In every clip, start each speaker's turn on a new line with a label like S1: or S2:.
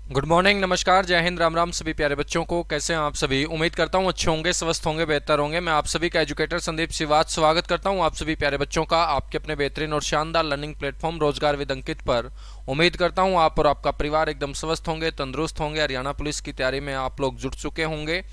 S1: Good morning, नमस्कार, जय हिंद, राम राम सभी प्यारे बच्चों को। कैसे हैं आप सभी? उम्मीद करता हूं अच्छे होंगे, स्वस्थ होंगे, बेहतर होंगे। मैं आप सभी का एजुकेटर संदीप श्रीवास्तव स्वागत करता हूं आप सभी प्यारे बच्चों का आपके अपने बेहतरीन और शानदार लर्निंग प्लेटफॉर्म रोजगार विद अंकित पर। उम्मीद करता हूं आप और आपका परिवार एकदम स्वस्थ होंगे, तंदुरुस्त होंगे। हरियाणा पुलिस की तैयारी में आप लोग जुट चुके होंगे।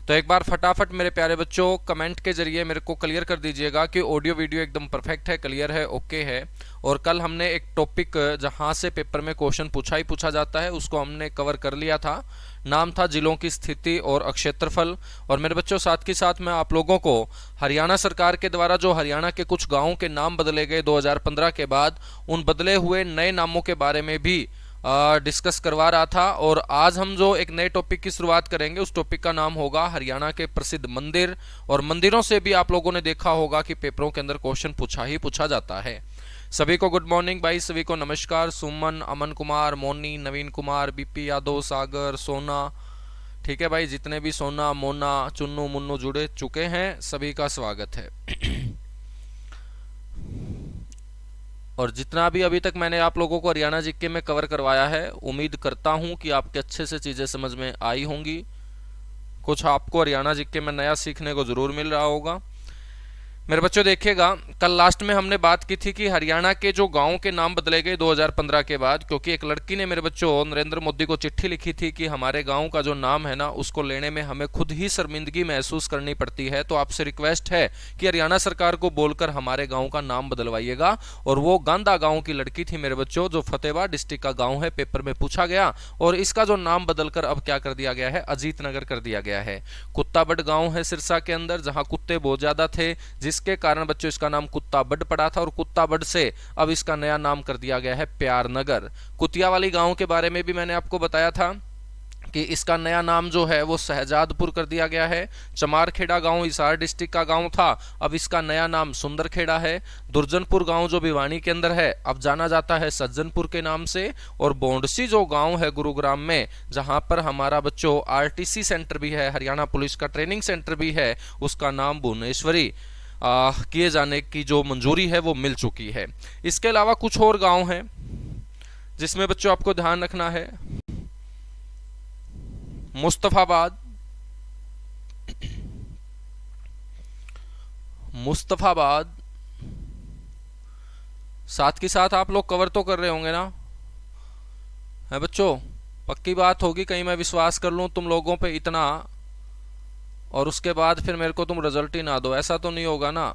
S1: तो एक बार फटाफट मेरे प्यारे बच्चों कमेंट के जरिए मेरे को क्लियर कर दीजिएगा कि ऑडियो वीडियो एकदम परफेक्ट है, क्लियर है, ओके है। और कल हमने एक टॉपिक जहां से पेपर में क्वेश्चन पूछा ही पूछा जाता है उसको हमने कवर कर लिया था। नाम था जिलों की स्थिति और क्षेत्रफल। और मेरे बच्चों साथ के साथ मैं आप लोगों को हरियाणा सरकार के द्वारा जो हरियाणा के कुछ गांवों के नाम बदले गए 2015 के बाद, उन बदले हुए नए नामों के बारे में भी डिस्कस करवा रहा था। और आज हम जो एक नए टॉपिक की शुरुआत करेंगे उस टॉपिक का नाम होगा हरियाणा के प्रसिद्ध मंदिर। और मंदिरों से भी आप लोगों ने देखा होगा कि पेपरों के अंदर क्वेश्चन पूछा ही पूछा जाता है। सभी को गुड मॉर्निंग भाई, सभी को नमस्कार। सुमन, अमन कुमार, मोनी, नवीन कुमार, बीपी यादव, सागर, सोना, ठीक है भाई, जितने भी सोना, मोना, चुन्नू मुन्नू जुड़े चुके हैं सभी का स्वागत है। और जितना भी अभी तक मैंने आप लोगों को हरियाणा जीके में कवर करवाया है, उम्मीद करता हूं कि आपके अच्छे से चीजें समझ में आई होंगी। कुछ आपको हरियाणा जीके में नया सीखने को जरूर मिल रहा होगा। मेरे बच्चों देखिएगा, कल लास्ट में हमने बात की थी कि हरियाणा के जो गांवों के नाम बदले गए 2015 के बाद, क्योंकि एक लड़की ने मेरे बच्चों नरेंद्र मोदी को चिट्ठी लिखी थी कि हमारे गांव का जो नाम है ना उसको लेने में हमें खुद ही शर्मिंदगी महसूस करनी पड़ती है। तो आपसे रिक्वेस्ट है कि हरियाणा सरकार को बोलकर हमारे गाँव का नाम बदलवाइएगा। और वो गांधा गाँव की लड़की थी मेरे बच्चों, जो फतेहबाद डिस्ट्रिक्ट का गाँव है, पेपर में पूछा गया। और इसका जो नाम बदलकर अब क्या कर दिया गया है, अजीत नगर कर दिया गया है। कुत्ताबड़ गाँव है सिरसा के अंदर, जहाँ कुत्ते बहुत ज्यादा थे, जिसके कारण बच्चों इसका नाम कुत्ताबड़ पड़ा था। और कुत्ताबड़ से अब इसका नया नाम कर दिया गया है प्यार नगर। कुतियावाली गांव के बारे में भी मैंने आपको बताया था कि इसका नया नाम जो है वो शहजादपुर कर दिया गया है। चमारखेड़ा गांव हिसार डिस्ट्रिक्ट का गांव था, अब इसका नया नाम सुंदरखेड़ा है। दुर्जनपुर गांव जो भिवानी के अंदर है अब जाना जाता है सज्जनपुर के नाम से। और बोंडसी जो गांव है गुरुग्राम में, जहां पर हमारा बच्चों आरटीसी सेंटर भी है, हरियाणा पुलिस का ट्रेनिंग सेंटर भी है, उसका नाम भुवनेश्वरी किए जाने की जो मंजूरी है वो मिल चुकी है। इसके अलावा कुछ और गांव हैं जिसमें बच्चों आपको ध्यान रखना है। मुस्तफाबाद, मुस्तफाबाद, साथ के साथ आप लोग कवर तो कर रहे होंगे ना है बच्चों? पक्की बात होगी, कहीं मैं विश्वास कर लूं तुम लोगों पे इतना और उसके बाद फिर मेरे को तुम रिजल्ट ही ना दो। ऐसा तो नहीं होगा ना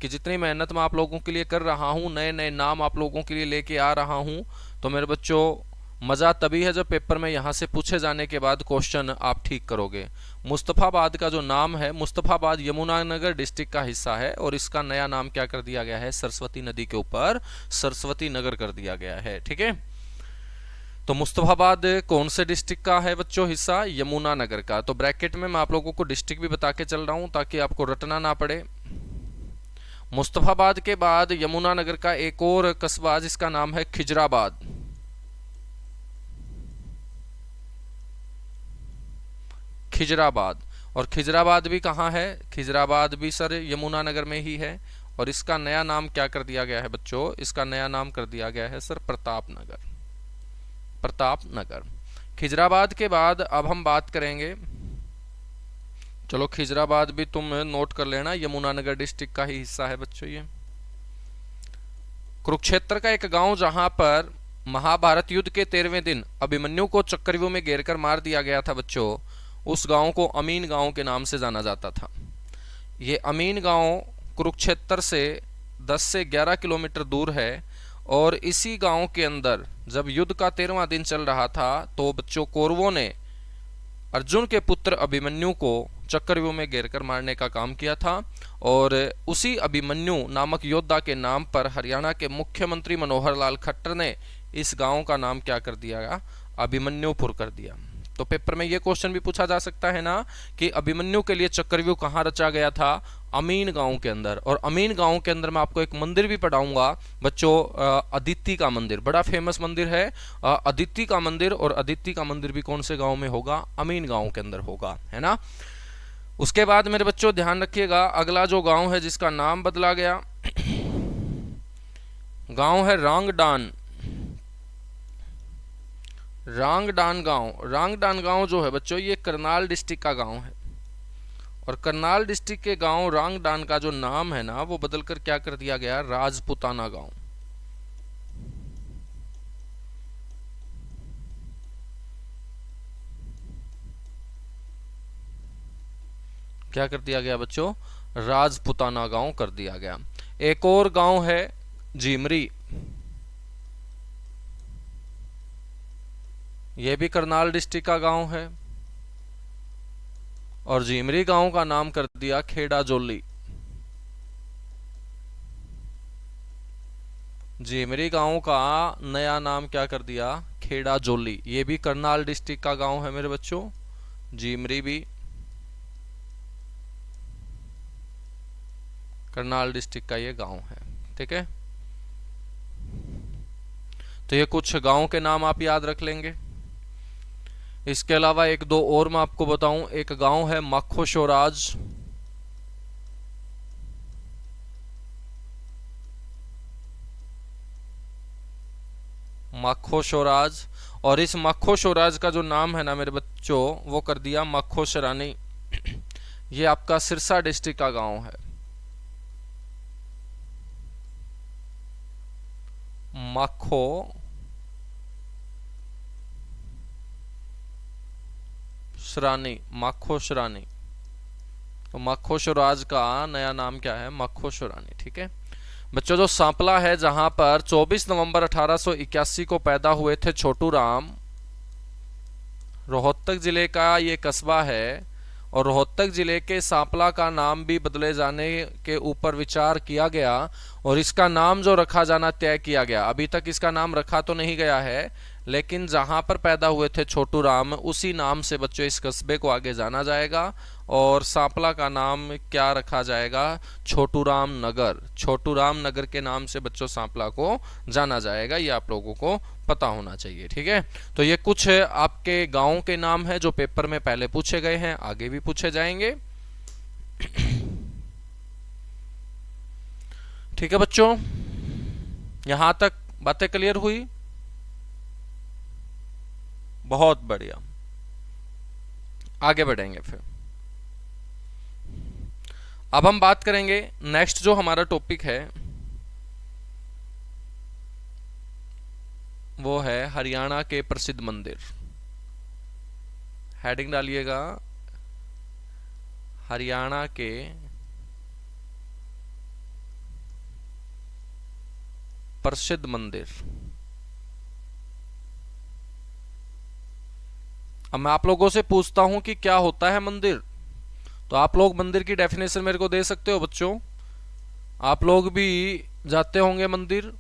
S1: कि जितनी मेहनत मैं आप लोगों के लिए कर रहा हूँ, नए नए नाम आप लोगों के लिए लेके आ रहा हूँ, तो मेरे बच्चों मज़ा तभी है जब पेपर में यहाँ से पूछे जाने के बाद क्वेश्चन आप ठीक करोगे। मुस्तफाबाद का जो नाम है, मुस्तफाबाद यमुनानगर डिस्ट्रिक्ट का हिस्सा है और इसका नया नाम क्या कर दिया गया है, सरस्वती नदी के ऊपर सरस्वती नगर कर दिया गया है। ठीक है, तो मुस्तफाबाद कौन से डिस्ट्रिक्ट का है बच्चों हिस्सा? यमुनानगर का। तो ब्रैकेट में मैं आप लोगों को डिस्ट्रिक्ट भी बता के चल रहा हूं ताकि आपको रटना ना पड़े। मुस्तफाबाद के बाद यमुनानगर का एक और कस्बा जिसका नाम है खिजराबाद। खिजराबाद, और खिजराबाद भी कहाँ है? खिजराबाद भी सर यमुनानगर में ही है। और इसका नया नाम क्या कर दिया गया है बच्चों? इसका नया नाम कर दिया गया है सर प्रताप नगर। प्रताप नगर। खिजराबाद के बाद अब हम बात करेंगे, चलो खिजराबाद भी तुम नोट कर लेना, यमुनानगर डिस्ट्रिक्ट का ही हिस्सा है बच्चों ये। कुरुक्षेत्र का एक गांव जहां पर महाभारत युद्ध के 13वें दिन अभिमन्यु को चक्रव्यूह में घेरकर मार दिया गया था बच्चों, उस गांव को अमीन गांव के नाम से जाना जाता था। ये अमीन गांव कुरुक्षेत्र से 10 से 11 किलोमीटर दूर है। और इसी गांव के अंदर जब युद्ध का 13वां दिन चल रहा था तो बच्चों कौरवों ने अर्जुन के पुत्र अभिमन्यु को चक्रव्यूह में घेरकर मारने का काम किया था। और उसी अभिमन्यु नामक योद्धा के नाम पर हरियाणा के मुख्यमंत्री मनोहर लाल खट्टर ने इस गांव का नाम क्या कर दिया? अभिमन्युपुर कर दिया। तो पेपर में यह क्वेश्चन भी पूछा जा सकता है ना कि अभिमन्यु के लिए चक्रव्यूह कहाँ रचा गया था? अमीन गांव के अंदर। और अमीन गांव के अंदर मैं आपको एक मंदिर भी पढ़ाऊंगा बच्चों, अदिति का मंदिर, बड़ा फेमस मंदिर है अदिति का मंदिर। और अदिति का मंदिर भी कौन से गांव में होगा? अमीन गांव के अंदर होगा, है ना। उसके बाद मेरे बच्चों ध्यान रखिएगा, अगला जो गांव है जिसका नाम बदला गया, गांव है रांगडान। रांगडान गांव जो है बच्चों ये करनाल डिस्ट्रिक्ट का गांव है। और करनाल डिस्ट्रिक्ट के गांव रांगडान का जो नाम है ना वो बदलकर क्या कर दिया गया, राजपुताना गांव। क्या कर दिया गया बच्चों, राजपुताना गांव कर दिया गया। एक और गांव है जीमरी, यह भी करनाल डिस्ट्रिक्ट का गांव है। और जीमरी गांव का नाम कर दिया खेड़ा जोली। जीमरी गांव का नया नाम क्या कर दिया, खेड़ा जोली। ये भी करनाल डिस्ट्रिक्ट का गांव है मेरे बच्चों, जीमरी भी करनाल डिस्ट्रिक्ट का ये गांव है। ठीक है, तो ये कुछ गांव के नाम आप याद रख लेंगे। इसके अलावा एक दो और मैं आपको बताऊं, एक गांव है मखोशोराज। मखोशोराज, और इस मखोशोराज का जो नाम है ना मेरे बच्चों वो कर दिया मखोशरानी। ये आपका सिरसा डिस्ट्रिक्ट का गांव है, मखो शरानी, मखोशरानी। तो मखोशराज का नया नाम क्या है, मखोशरानी। ठीक है बच्चों, जो सांपला है जहां पर 24 नवंबर 1881 को पैदा हुए थे छोटू राम, रोहतक जिले का ये कस्बा है। और रोहतक जिले के सांपला का नाम भी बदले जाने के ऊपर विचार किया गया और इसका नाम जो रखा जाना तय किया गया। अभी तक इसका नाम रखा तो नहीं गया है, लेकिन जहां पर पैदा हुए थे छोटू राम उसी नाम से बच्चों इस कस्बे को आगे जाना जाएगा। और सांपला का नाम क्या रखा जाएगा, छोटू राम नगर। छोटू राम नगर के नाम से बच्चों सांपला को जाना जाएगा, ये आप लोगों को पता होना चाहिए। ठीक है, तो ये कुछ आपके गांव के नाम है जो पेपर में पहले पूछे गए हैं, आगे भी पूछे जाएंगे। ठीक है बच्चों, यहां तक बातें क्लियर हुई, बहुत बढ़िया। आगे बढ़ेंगे फिर। अब हम बात करेंगे नेक्स्ट जो हमारा टॉपिक है वो है हरियाणा के प्रसिद्ध मंदिर। हेडिंग डालिएगा, हरियाणा के प्रसिद्ध मंदिर। अब मैं आप लोगों से पूछता हूं कि क्या होता है मंदिर, तो आप लोग मंदिर की डेफिनेशन मेरे को दे सकते हो बच्चों। आप लोग भी जाते होंगे मंदिर,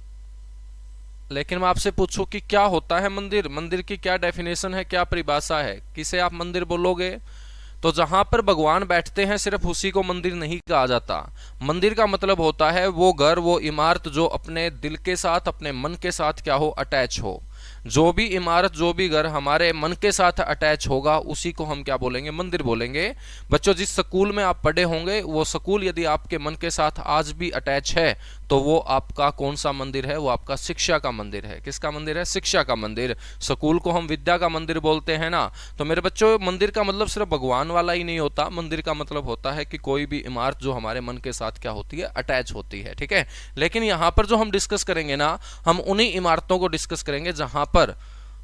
S1: लेकिन मैं आपसे पूछूं कि क्या होता है मंदिर, मंदिर की क्या डेफिनेशन है, क्या परिभाषा है, किसे आप मंदिर बोलोगे। तो जहां पर भगवान बैठते हैं सिर्फ उसी को मंदिर नहीं कहा जाता। मंदिर का मतलब होता है वो घर, वो इमारत जो अपने दिल के साथ, अपने मन के साथ क्या हो, अटैच हो। जो भी इमारत, जो भी घर हमारे मन के साथ अटैच होगा उसी को हम क्या बोलेंगे, मंदिर बोलेंगे। बच्चों जिस स्कूल में आप पढ़े होंगे वो स्कूल यदि आपके मन के साथ आज भी अटैच है तो वो आपका कौन सा मंदिर है, वो आपका शिक्षा का मंदिर है। किसका मंदिर है, शिक्षा का मंदिर। स्कूल को हम विद्या का मंदिर बोलते हैं ना। तो मेरे बच्चों मंदिर का मतलब सिर्फ भगवान वाला ही नहीं होता, मंदिर का मतलब होता है कि कोई भी इमारत जो हमारे मन के साथ क्या होती है, अटैच होती है। ठीक है, लेकिन यहां पर जो हम डिस्कस करेंगे ना, हम उन्हीं इमारतों को डिस्कस करेंगे जहां पर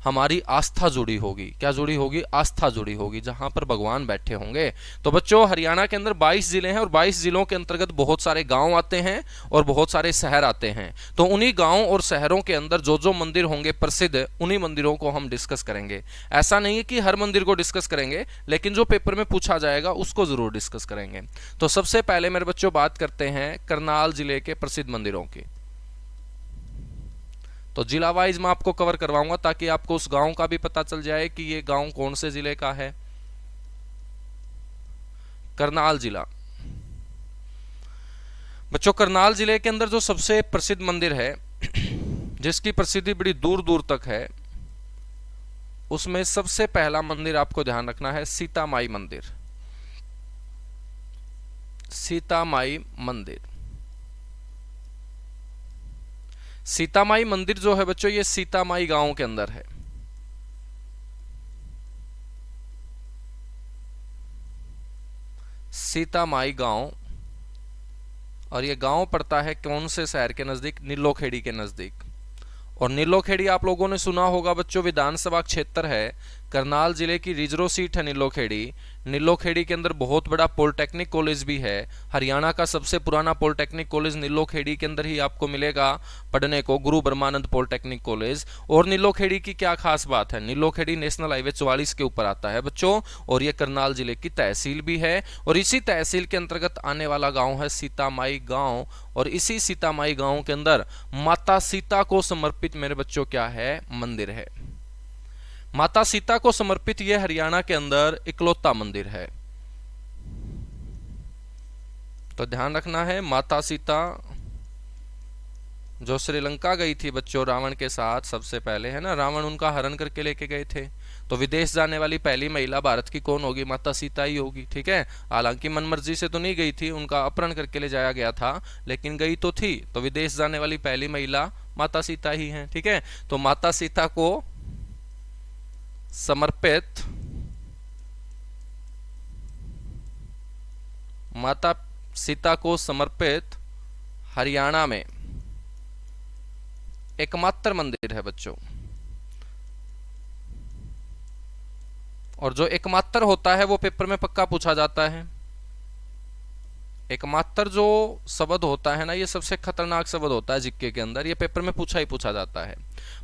S1: हमारी आस्था जुड़ी होगी। क्या जुड़ी होगी, आस्था जुड़ी होगी, जहां पर भगवान बैठे होंगे। तो बच्चों हरियाणा के अंदर 22 जिले हैं और 22 जिलों के अंतर्गत बहुत सारे गांव आते हैं और बहुत सारे शहर आते हैं। तो उन्हीं गांव और शहरों के अंदर जो जो मंदिर होंगे प्रसिद्ध, उन्हीं मंदिरों को हम डिस्कस करेंगे। ऐसा नहीं है कि हर मंदिर को डिस्कस करेंगे, लेकिन जो पेपर में पूछा जाएगा उसको जरूर डिस्कस करेंगे। तो सबसे पहले मेरे बच्चों बात करते हैं करनाल जिले के प्रसिद्ध मंदिरों की। तो जिला वाइज मैं आपको कवर करवाऊंगा ताकि आपको उस गांव का भी पता चल जाए कि ये गांव कौन से जिले का है। करनाल जिला। बच्चों करनाल जिले के अंदर जो सबसे प्रसिद्ध मंदिर है, जिसकी प्रसिद्धि बड़ी दूर दूर तक है, उसमें सबसे पहला मंदिर आपको ध्यान रखना है सीता माई मंदिर। सीता माई मंदिर। सीता माई मंदिर जो है बच्चों ये सीता माई गांव के अंदर है। सीतामाई गांव, और ये गांव पड़ता है कौन से शहर के नजदीक? नीलोखेड़ी के नजदीक। और नीलोखेड़ी आप लोगों ने सुना होगा बच्चों, विधानसभा क्षेत्र है, करनाल जिले की रिजर्व सीट है नीलोखेड़ी। नीलोखेड़ी के अंदर बहुत बड़ा पॉलिटेक्निक कॉलेज भी है। हरियाणा का सबसे पुराना पॉलिटेक्निक कॉलेज नीलोखेड़ी के अंदर ही आपको मिलेगा पढ़ने को, गुरु ब्रह्मानंद पॉलिटेक्निक कॉलेज। और नीलोखेड़ी की क्या खास बात है? नीलोखेड़ी नेशनल हाईवे 44 के ऊपर आता है बच्चों, और ये करनाल जिले की तहसील भी है। और इसी तहसील के अंतर्गत आने वाला गांव है सीतामाई गांव। और इसी सीतामाई गांव के अंदर माता सीता को समर्पित मेरे बच्चों क्या है? मंदिर है। माता सीता को समर्पित यह हरियाणा के अंदर इकलौता मंदिर है। तो ध्यान रखना है, माता सीता जो श्रीलंका गई थी बच्चों रावण के साथ सबसे पहले, है ना, रावण उनका हरण करके लेके गए थे। तो विदेश जाने वाली पहली महिला भारत की कौन होगी? माता सीता ही होगी। ठीक है, हालांकि मनमर्जी से तो नहीं गई थी, उनका अपहरण करके ले जाया गया था, लेकिन गई तो थी। तो विदेश जाने वाली पहली महिला माता सीता ही है। ठीक है, तो माता सीता को समर्पित, माता सीता को समर्पित हरियाणा में एकमात्र मंदिर है बच्चों। और जो एकमात्र होता है वो पेपर में पक्का पूछा जाता है। एकमात्र जो शब्द होता है ना, ये सबसे खतरनाक शब्द होता है जीके के अंदर, ये पेपर में पूछा ही पूछा जाता है।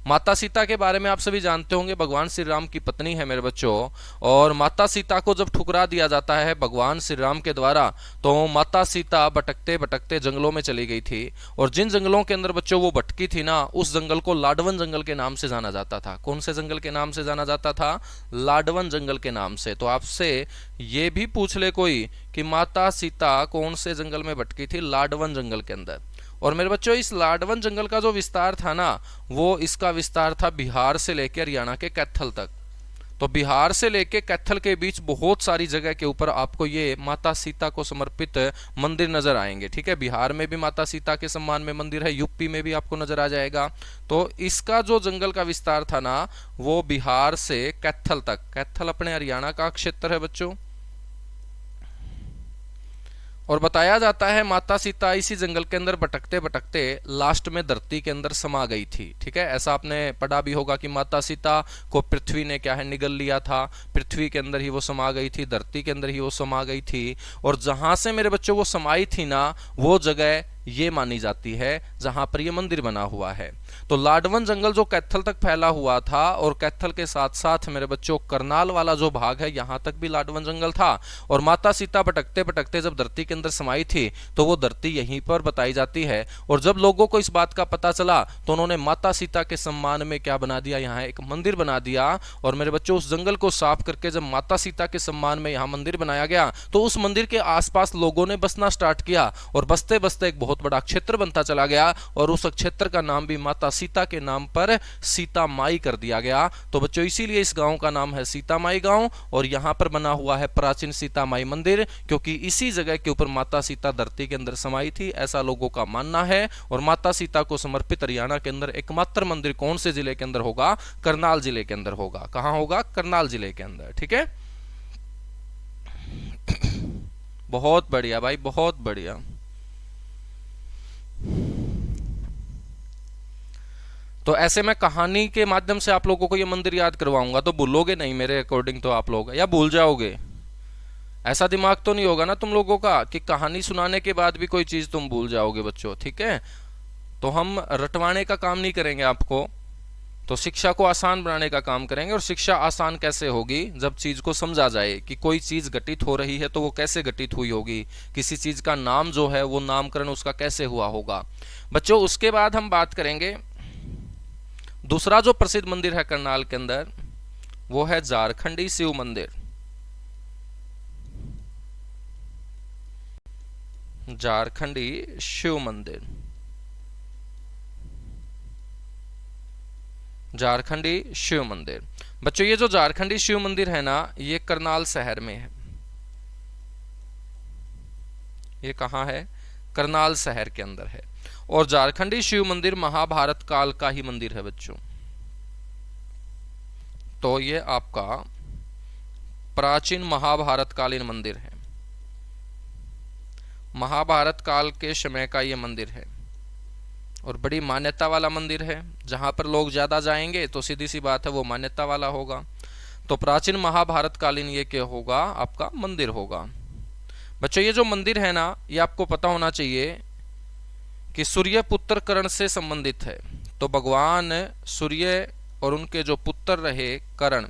S1: माता सीता के बारे में आप सभी जानते होंगे, भगवान श्री राम की पत्नी है मेरे बच्चों। और माता सीता को जब ठुकरा दिया जाता है भगवान श्री राम के द्वारा, तो माता सीता भटकते भटकते जंगलों में चली गई थी। और जिन जंगलों के अंदर बच्चों वो भटकी थी ना, उस जंगल को लाडवन जंगल के नाम से जाना जाता था। कौन से जंगल के नाम से जाना जाता था? लाडवन जंगल के नाम से। तो आपसे ये भी पूछ ले कोई कि माता सीता कौन से जंगल में भटकी थी? लाडवन जंगल के अंदर। और मेरे बच्चों इस लाडवन जंगल का जो विस्तार था ना, वो इसका विस्तार था बिहार से लेकर हरियाणा के कैथल तक। तो बिहार से लेकर कैथल के बीच बहुत सारी जगह के ऊपर आपको ये माता सीता को समर्पित मंदिर नजर आएंगे। ठीक है, बिहार में भी माता सीता के सम्मान में मंदिर है, यूपी में भी आपको नजर आ जाएगा। तो इसका जो जंगल का विस्तार था ना, वो बिहार से कैथल तक, कैथल अपने हरियाणा का क्षेत्र है बच्चों। और बताया जाता है माता सीता इसी जंगल के अंदर भटकते भटकते लास्ट में धरती के अंदर समा गई थी। ठीक है, ऐसा आपने पढ़ा भी होगा कि माता सीता को पृथ्वी ने क्या है? निगल लिया था। पृथ्वी के अंदर ही वो समा गई थी, धरती के अंदर ही वो समा गई थी। और जहां से मेरे बच्चों वो समाई थी ना, वो जगह ये मानी जाती है जहां पर ये मंदिर बना हुआ है। तो लाडवन जंगल जो कैथल तक फैला हुआ था, और कैथल के साथ साथ मेरे बच्चों करनाल वाला जो भाग है, यहां तक भी लाडवन जंगल था। और माता सीता भटकते भटकते जब धरती के अंदर समाई थी, तो वो धरती यहीं पर बताई जाती है। और जब लोगों को इस बात का पता चला, तो उन्होंने माता सीता के सम्मान में क्या बना दिया? यहाँ एक मंदिर बना दिया। और मेरे बच्चों उस जंगल को साफ करके जब माता सीता के सम्मान में यहाँ मंदिर बनाया गया, तो उस मंदिर के आसपास लोगों ने बसना स्टार्ट किया। और बसते बसते एक बहुत बड़ा क्षेत्र बनता चला गया, और उस क्षेत्र का नाम भी माता सीता के नाम पर सीता माई कर दिया गया। तो बच्चों इसीलिए इस गांव का नाम है सीता माई गांव। और यहां पर बना हुआ है प्राचीन सीता माई मंदिर, क्योंकि इसी जगह के ऊपर माता सीता धरती के अंदर समाई थी, ऐसा लोगों का मानना है। और माता सीता को समर्पित हरियाणा के अंदर एकमात्र मंदिर कौन से जिले के अंदर होगा? करनाल जिले के अंदर होगा। कहां होगा? करनाल जिले के अंदर। ठीक है, बहुत बढ़िया भाई, बहुत बढ़िया। तो ऐसे मैं कहानी के माध्यम से आप लोगों को ये मंदिर याद करवाऊंगा, तो भूलोगे नहीं मेरे अकॉर्डिंग तो आप लोग, या भूल जाओगे? ऐसा दिमाग तो नहीं होगा ना तुम लोगों का कि कहानी सुनाने के बाद भी कोई चीज तुम भूल जाओगे बच्चों। ठीक है, तो हम रटवाने का काम नहीं करेंगे आपको, तो शिक्षा को आसान बनाने का काम करेंगे। और शिक्षा आसान कैसे होगी? जब चीज को समझा जाए कि कोई चीज घटित हो रही है तो वो कैसे घटित हुई होगी, किसी चीज का नाम जो है वो नामकरण उसका कैसे हुआ होगा बच्चों। उसके बाद हम बात करेंगे दूसरा जो प्रसिद्ध मंदिर है करनाल के अंदर, वो है झारखंडी शिव मंदिर। झारखंडी शिव मंदिर, झारखंडी शिव मंदिर। बच्चों ये जो झारखंडी शिव मंदिर है ना, ये करनाल शहर में है। ये कहाँ है? करनाल शहर के अंदर है। और झारखंडी शिव मंदिर महाभारत काल का ही मंदिर है बच्चों। तो ये आपका प्राचीन महाभारत कालीन मंदिर है। महाभारत काल के समय का ये मंदिर है और बड़ी मान्यता वाला मंदिर है। जहाँ पर लोग ज़्यादा जाएंगे तो सीधी सी बात है वो मान्यता वाला होगा। तो प्राचीन महाभारत कालीन ये क्या होगा, आपका मंदिर होगा। बच्चों ये जो मंदिर है ना, ये आपको पता होना चाहिए कि सूर्य पुत्र कर्ण से संबंधित है। तो भगवान सूर्य और उनके जो पुत्र रहे कर्ण,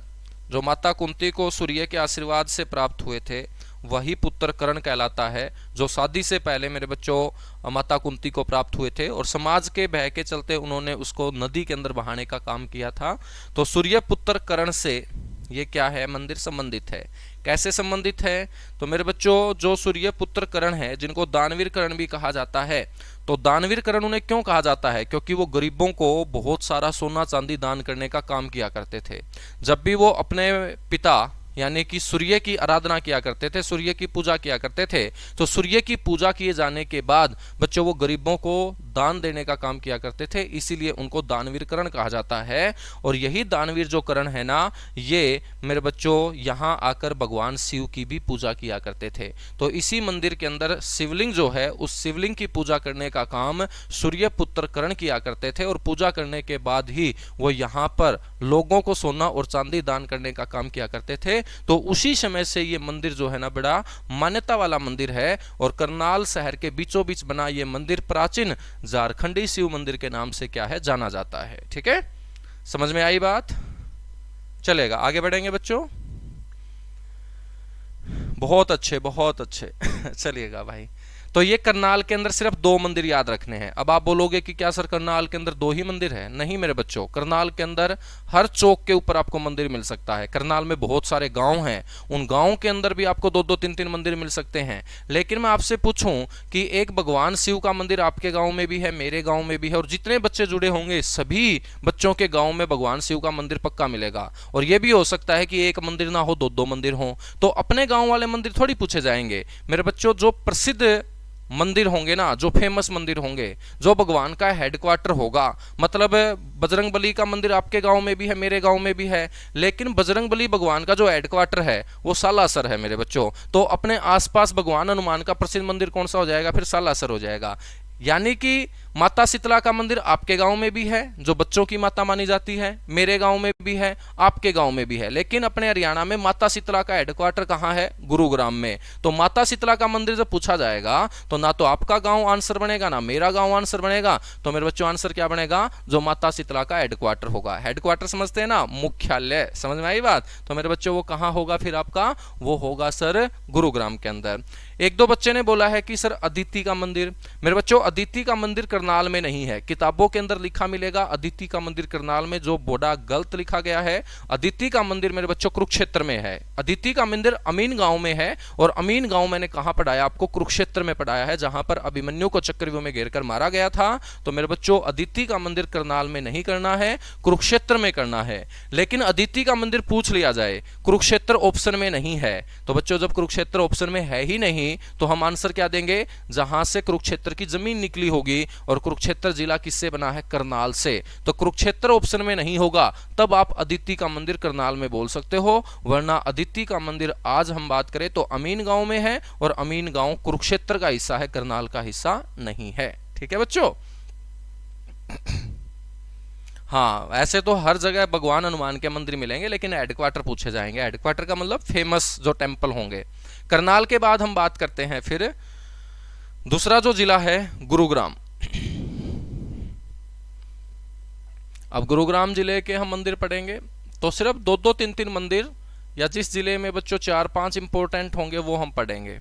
S1: जो माता कुंती को सूर्य के आशीर्वाद से प्राप्त हुए थे, वही पुत्र कर्ण कहलाता है, जो शादी से पहले मेरे बच्चों माता कुंती को प्राप्त हुए थे और समाज के भय के चलते उन्होंने उसको नदी के अंदर बहाने का काम किया था। तो सूर्य पुत्र कर्ण से ये क्या है, मंदिर संबंधित है। कैसे संबंधित है, तो मेरे बच्चों जो सूर्य पुत्र कर्ण है, जिनको दानवीर कर्ण भी कहा जाता है, तो दानवीर कर्ण उन्हें क्यों कहा जाता है, क्योंकि वो गरीबों को बहुत सारा सोना चांदी दान करने का काम किया करते थे। जब भी वो अपने पिता यानी कि सूर्य की आराधना किया करते थे, सूर्य की पूजा किया करते थे, तो सूर्य की पूजा किए जाने के बाद बच्चों वो गरीबों को दान देने का काम किया करते थे, इसीलिए उनको दानवीर कर्ण कहा जाता है। और यही दानवीर जो कर्ण है ना, ये मेरे बच्चों यहाँ आकर भगवान शिव की भी पूजा किया करते थे। तो इसी मंदिर के अंदर शिवलिंग जो है, उस शिवलिंग की पूजा करने का काम सूर्य पुत्र कर्ण किया करते थे और पूजा करने के बाद ही वो यहाँ पर लोगों को सोना और चांदी दान करने का काम किया करते थे। तो उसी समय से ये मंदिर जो है ना, बड़ा मान्यता वाला मंदिर है और करनाल शहर के बीचों बीच बना ये मंदिर प्राचीन झारखंडी शिव मंदिर के नाम से क्या है, जाना जाता है। ठीक है, समझ में आई बात? चलेगा, आगे बढ़ेंगे बच्चों। बहुत अच्छे, बहुत अच्छे। चलिएगा भाई। तो ये करनाल के अंदर सिर्फ 2 मंदिर याद रखने हैं। अब आप बोलोगे कि क्या सर करनाल के अंदर 2 ही मंदिर है? नहीं मेरे बच्चों, करनाल के अंदर हर चौक के ऊपर आपको मंदिर मिल सकता है। करनाल में बहुत सारे गांव हैं, उन गांवों के अंदर भी आपको 2-2, 3-3 मंदिर मिल सकते हैं। लेकिन मैं आपसे पूछूं कि एक भगवान शिव का मंदिर आपके गाँव में भी है, मेरे गाँव में भी है, और जितने बच्चे जुड़े होंगे सभी बच्चों के गाँव में भगवान शिव का मंदिर पक्का मिलेगा। और यह भी हो सकता है कि एक मंदिर ना हो, 2-2 मंदिर हो। तो अपने गाँव वाले मंदिर थोड़ी पूछे जाएंगे मेरे बच्चों। जो प्रसिद्ध मंदिर होंगे ना, जो फेमस मंदिर होंगे, जो भगवान का हेडक्वार्टर होगा, मतलब बजरंगबली का मंदिर आपके गांव में भी है, मेरे गांव में भी है, लेकिन बजरंगबली भगवान का जो हेडक्वार्टर है वो सालासर है मेरे बच्चों। तो अपने आसपास भगवान हनुमान का प्रसिद्ध मंदिर कौन सा हो जाएगा? फिर सालासर हो जाएगा। यानी कि माता शीतला का मंदिर आपके गांव में भी है, जो बच्चों की माता मानी जाती है, मेरे गांव में भी है, आपके गांव में भी है। लेकिन अपने हरियाणा में माता शीतला का हेडक्वार्टर कहाँ है? गुरुग्राम में। तो माता शीतला का मंदिर जब पूछा जाएगा तो ना तो आपका गांव आंसर बनेगा, ना मेरा गांव आंसर बनेगा। तो मेरे बच्चों आंसर क्या बनेगा? जो माता शीतला का हेडक्वार्टर होगा। हेडक्वार्टर समझते हैं ना, मुख्यालय, समझ में आई बात? तो मेरे बच्चों वो कहाँ होगा फिर आपका? वो होगा सर गुरुग्राम के अंदर। 1-2 बच्चे ने बोला है कि सर अदिति का मंदिर। मेरे बच्चों अदिति का मंदिर करनाल में नहीं है। किताबों के अंदर लिखा मिलेगा अदिति का मंदिर करनाल में, जो बड़ा गलत लिखा गया है। अदिति का मंदिर मेरे बच्चों कुरुक्षेत्र में है। अदिति का मंदिर अमीन गांव में है, और अमीन गांव मैंने कहां पढ़ाया आपको? कुरुक्षेत्र में पढ़ाया है, जहां पर अभिमन्यु को चक्रव्यूह में घेर कर मारा गया था। तो मेरे बच्चों अदिति का मंदिर करनाल में नहीं करना है, कुरुक्षेत्र में करना है। लेकिन अदिति का मंदिर पूछ लिया जाए, कुरुक्षेत्र ऑप्शन में नहीं है, तो बच्चों जब कुरुक्षेत्र ऑप्शन में है ही नहीं तो हम आंसर क्या देंगे? जहां से कुरुक्षेत्र की जमीन निकली होगी, और कुरुक्षेत्र जिला किससे बना है? करनाल से। तो कुरुक्षेत्र ऑप्शन में नहीं होगा, तब आप अदिति का मंदिर करनाल में बोल सकते हो, वरना अदिति का मंदिर आज हम बात करें तो अमीन गांव में है, और अमीन गांव कुरुक्षेत्र का हिस्सा है, करनाल का हिस्सा नहीं है। ठीक है बच्चों? हाँ, ऐसे तो हर जगह भगवान हनुमान के मंदिर मिलेंगे, लेकिन हेडक्वार्टर पूछे जाएंगे। हेडक्वार्टर का मतलब फेमस जो टेम्पल होंगे। करनाल के बाद हम बात करते हैं फिर दूसरा जो जिला है, गुरुग्राम। अब गुरुग्राम जिले के हम मंदिर पढ़ेंगे तो सिर्फ 2-2, 3-3 मंदिर, या जिस जिले में बच्चों 4-5 इंपॉर्टेंट होंगे वो हम पढ़ेंगे।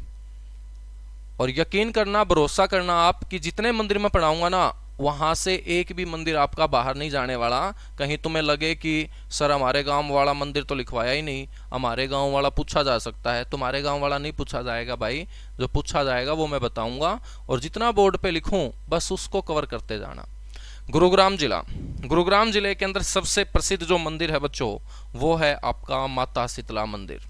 S1: और यकीन करना, भरोसा करना आप कि जितने मंदिर मैं पढ़ाऊंगा ना, वहां से एक भी मंदिर आपका बाहर नहीं जाने वाला। कहीं तुम्हें लगे कि सर हमारे गांव वाला मंदिर तो लिखवाया ही नहीं, हमारे गांव वाला पूछा जा सकता है। तुम्हारे गांव वाला नहीं पूछा जाएगा भाई, जो पूछा जाएगा वो मैं बताऊंगा, और जितना बोर्ड पे लिखूं बस उसको कवर करते जाना। गुरुग्राम जिला, गुरुग्राम जिले के अंदर सबसे प्रसिद्ध जो मंदिर है बच्चों, वो है आपका माता शीतला मंदिर।